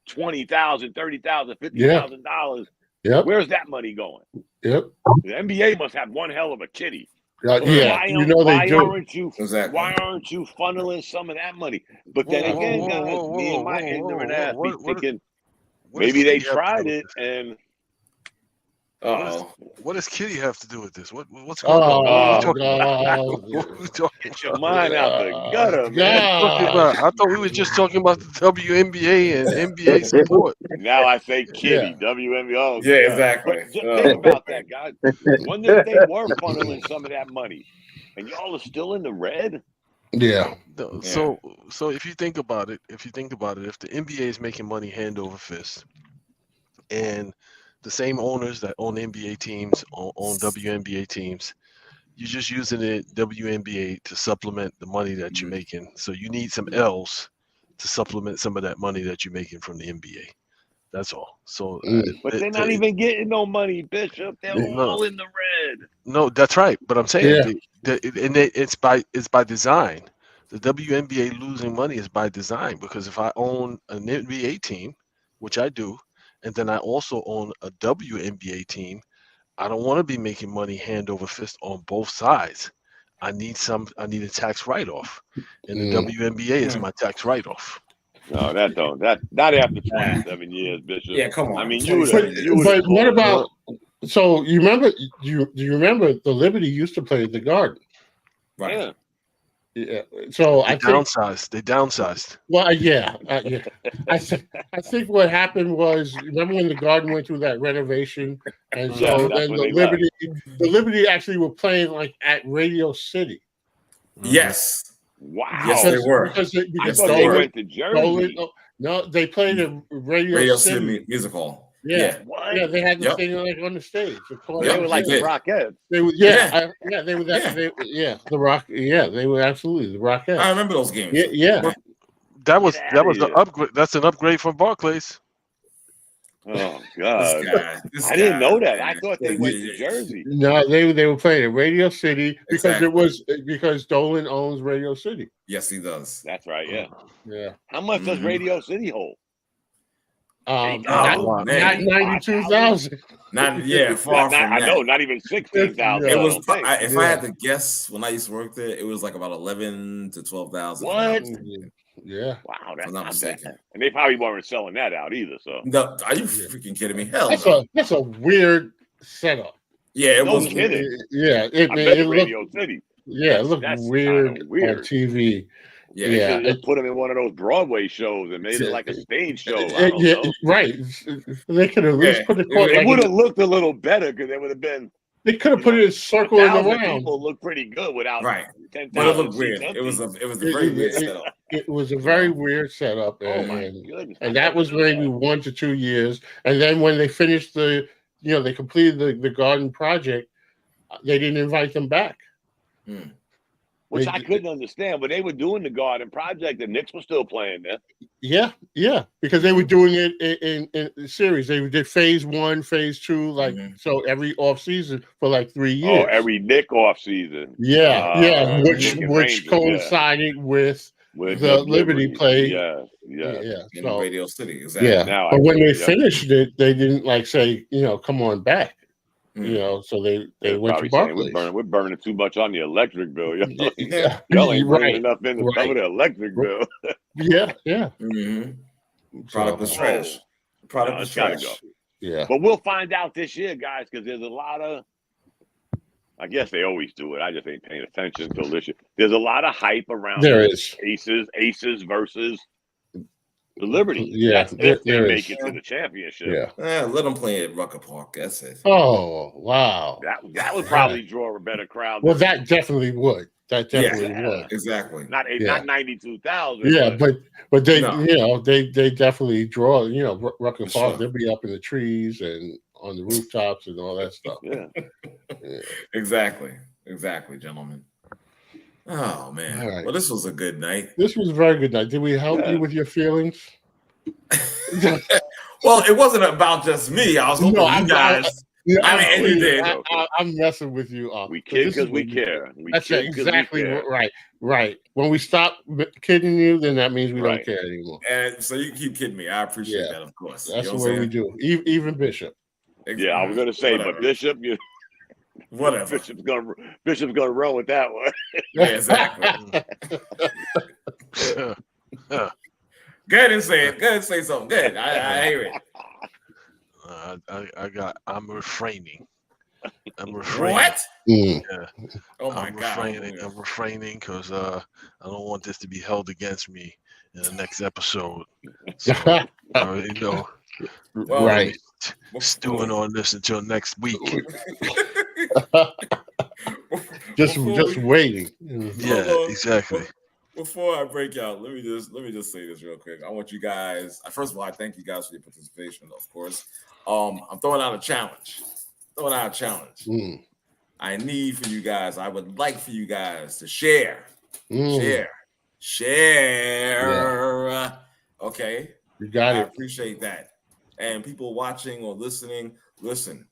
$20,000, $30,000, $50,000. Yep. Where's that money going? Yep. The NBA must have one hell of a kitty. Why aren't you funneling some of that money? But then again, guys, me and my ignorant ass be thinking maybe they tried it and. What does Kitty have to do with this? What's going on? Get your mind out the gutter, man. I thought we were just talking about the WNBA and NBA support. Now I say Kitty, WNBA. Oh, yeah, exactly. But just think about that, guys. Wonder if they were funneling some of that money, and y'all are still in the red. Yeah. So if you think about it, if the NBA is making money hand over fist, and the same owners that own NBA teams own WNBA teams, you're just using the WNBA to supplement the money that you're making. So you need some L's to supplement some of that money that you're making from the NBA. That's all. So, but they're not even getting no money, Bishop. They're all in the red. No, that's right. But I'm saying, it's by design. The WNBA losing money is by design, because if I own an NBA team, which I do, and then I also own a WNBA team, I don't want to be making money hand over fist on both sides. I need a tax write-off, and the WNBA is my tax write-off. No, not after 27 years, Bishop. Yeah, come on. I mean, but what about? So you remember? Do you remember the Liberty used to play at the Garden? Right. Yeah. Yeah. So They downsized. Well, yeah. I think what happened was, remember when the Garden went through that renovation, and so then the Liberty actually were playing like at Radio City. Yes. Wow. Yes, they were. Because they went to Jersey. No, they played a Radio City Music Hall. Yeah. Yeah, they had the thing like on the stage. They were like the Rockettes. They were, they were that. The Rock. Yeah, they were absolutely the Rockettes. I remember those games. Yeah. That was the upgrade. That's an upgrade from Barclays. Oh God! This I didn't know that. I thought they went to Jersey. No, they were playing at Radio City because Dolan owns Radio City. Yes, he does. That's right. Yeah. Yeah. How much does Radio City hold? Not 92,000. Far from that. I know, not even 16,000. It was. If I had to guess, when I used to work there, it was like about 11 to 12,000. What? Yeah. Wow, that's not bad. And they probably weren't selling that out either. So, no, are you freaking kidding me? Hell, that's a weird setup. Yeah, it was kidding. Yeah, it Radio City. Yeah, it looked weird on TV. Yeah, they put them in one of those Broadway shows and made it like a stage show. Right. They could have at least put it. It would have looked a little better because they would have been. They could have put it in circle in the round. People look pretty good without 10,000. But it looked weird. It was a very weird setup. It was a very weird setup, and that was maybe 1 to 2 years. And then when they finished they completed the Garden project, they didn't invite them back. Which I couldn't understand. When they were doing the Garden project, the Knicks were still playing there. Yeah, because they were doing it in series. They did phase 1, phase 2, so every off season for like 3 years. Oh, every Knick off season. Which coincided with the Liberty play. In Radio City, exactly. Yeah, but when they finished it, they didn't say, come on back. So they went to Barclays. We're burning too much on the electric bill. Y'all ain't burning enough in to cover the electric bill. Product is trash. Product is trash. Go. Yeah. But we'll find out this year, guys, because there's a lot of. I guess they always do it. I just ain't paying attention until this year. There's a lot of hype around. There is Aces versus the Liberty. Yeah, if they make it to the championship. Let them play at Rucker Park. That's it. Oh wow, that would probably draw a better crowd. Well, that definitely would. That definitely was. Exactly. Not 92,000. Yeah, but they they definitely draw. Rutgers Falls, Sure. they'll be up in the trees and on the rooftops and all that stuff. Yeah. Exactly, gentlemen. Oh man. All right. Well, this was a good night. This was a very good night. Did we help you with your feelings? Well, it wasn't about just me. I was hoping you guys. And you did. I'm messing with you. We kid because we care. That's exactly right. When we stop kidding you, then that means we don't care anymore. And so you keep kidding me. I appreciate that, of course. That's the way we do. Even Bishop. Yeah, I was gonna say, but Bishop, whatever. Bishop's gonna run with that one. Yeah, exactly. Go ahead and say it. Go ahead and say something. Go ahead. I hear it. I'm refraining. What? Yeah. Oh my God. I'm refraining because I don't want this to be held against me in the next episode. So, right. Stewing on this until next week. just waiting. Yeah, exactly. Before I break out, let me just say this real quick. I want you guys. First of all, I thank you guys for your participation. Of course, I'm throwing out a challenge. I need for you guys. I would like for you guys to share. Yeah. Okay. You got it. I appreciate that. And people watching or listening, listen.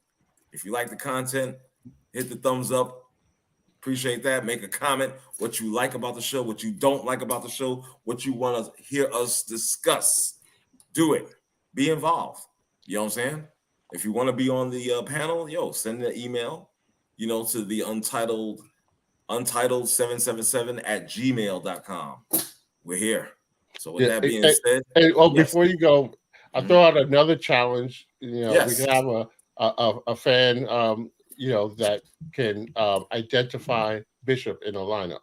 If you like the content, hit the thumbs up. Appreciate that. Make a comment. What you like about the show, what you don't like about the show, what you want to hear us discuss. Do it. Be involved. You know what I'm saying? If you want to be on the panel, send an email, to the untitled777@gmail.com. We're here. So with that being said, before you go, I'll throw out another challenge. We can have a fan, that can identify Bishop in a lineup.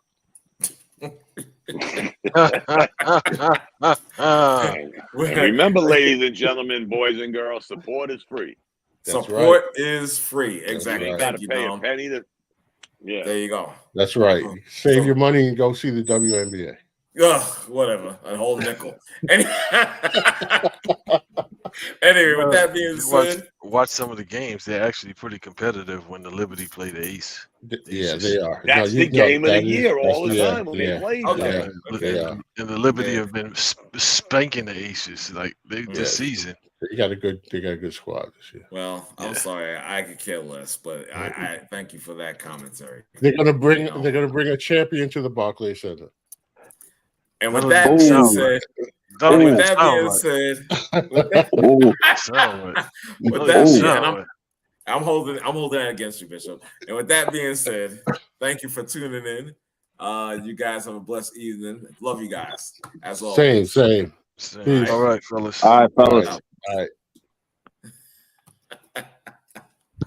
Remember, ladies and gentlemen, boys and girls, support is free. Support is free. Exactly. You got to pay a penny to. Yeah. There you go. That's right. Save your money and go see the WNBA. Whatever. A whole nickel. Anyway, with that being said, watch some of the games. They're actually pretty competitive when the Liberty play the Ace. Yeah, they are. That's the game of the year all the time when they play. Okay. And the Liberty have been spanking the Aces this season. They got a good squad this year. Well, I'm sorry, I could care less, but I thank you for that commentary. They're gonna bring a champion to the Barclays Center. And with that being said, I'm holding that against you, Bishop. And with that being said, thank you for tuning in. You guys have a blessed evening. Love you guys as always. Same. All right, fellas. All right, fellas. All right.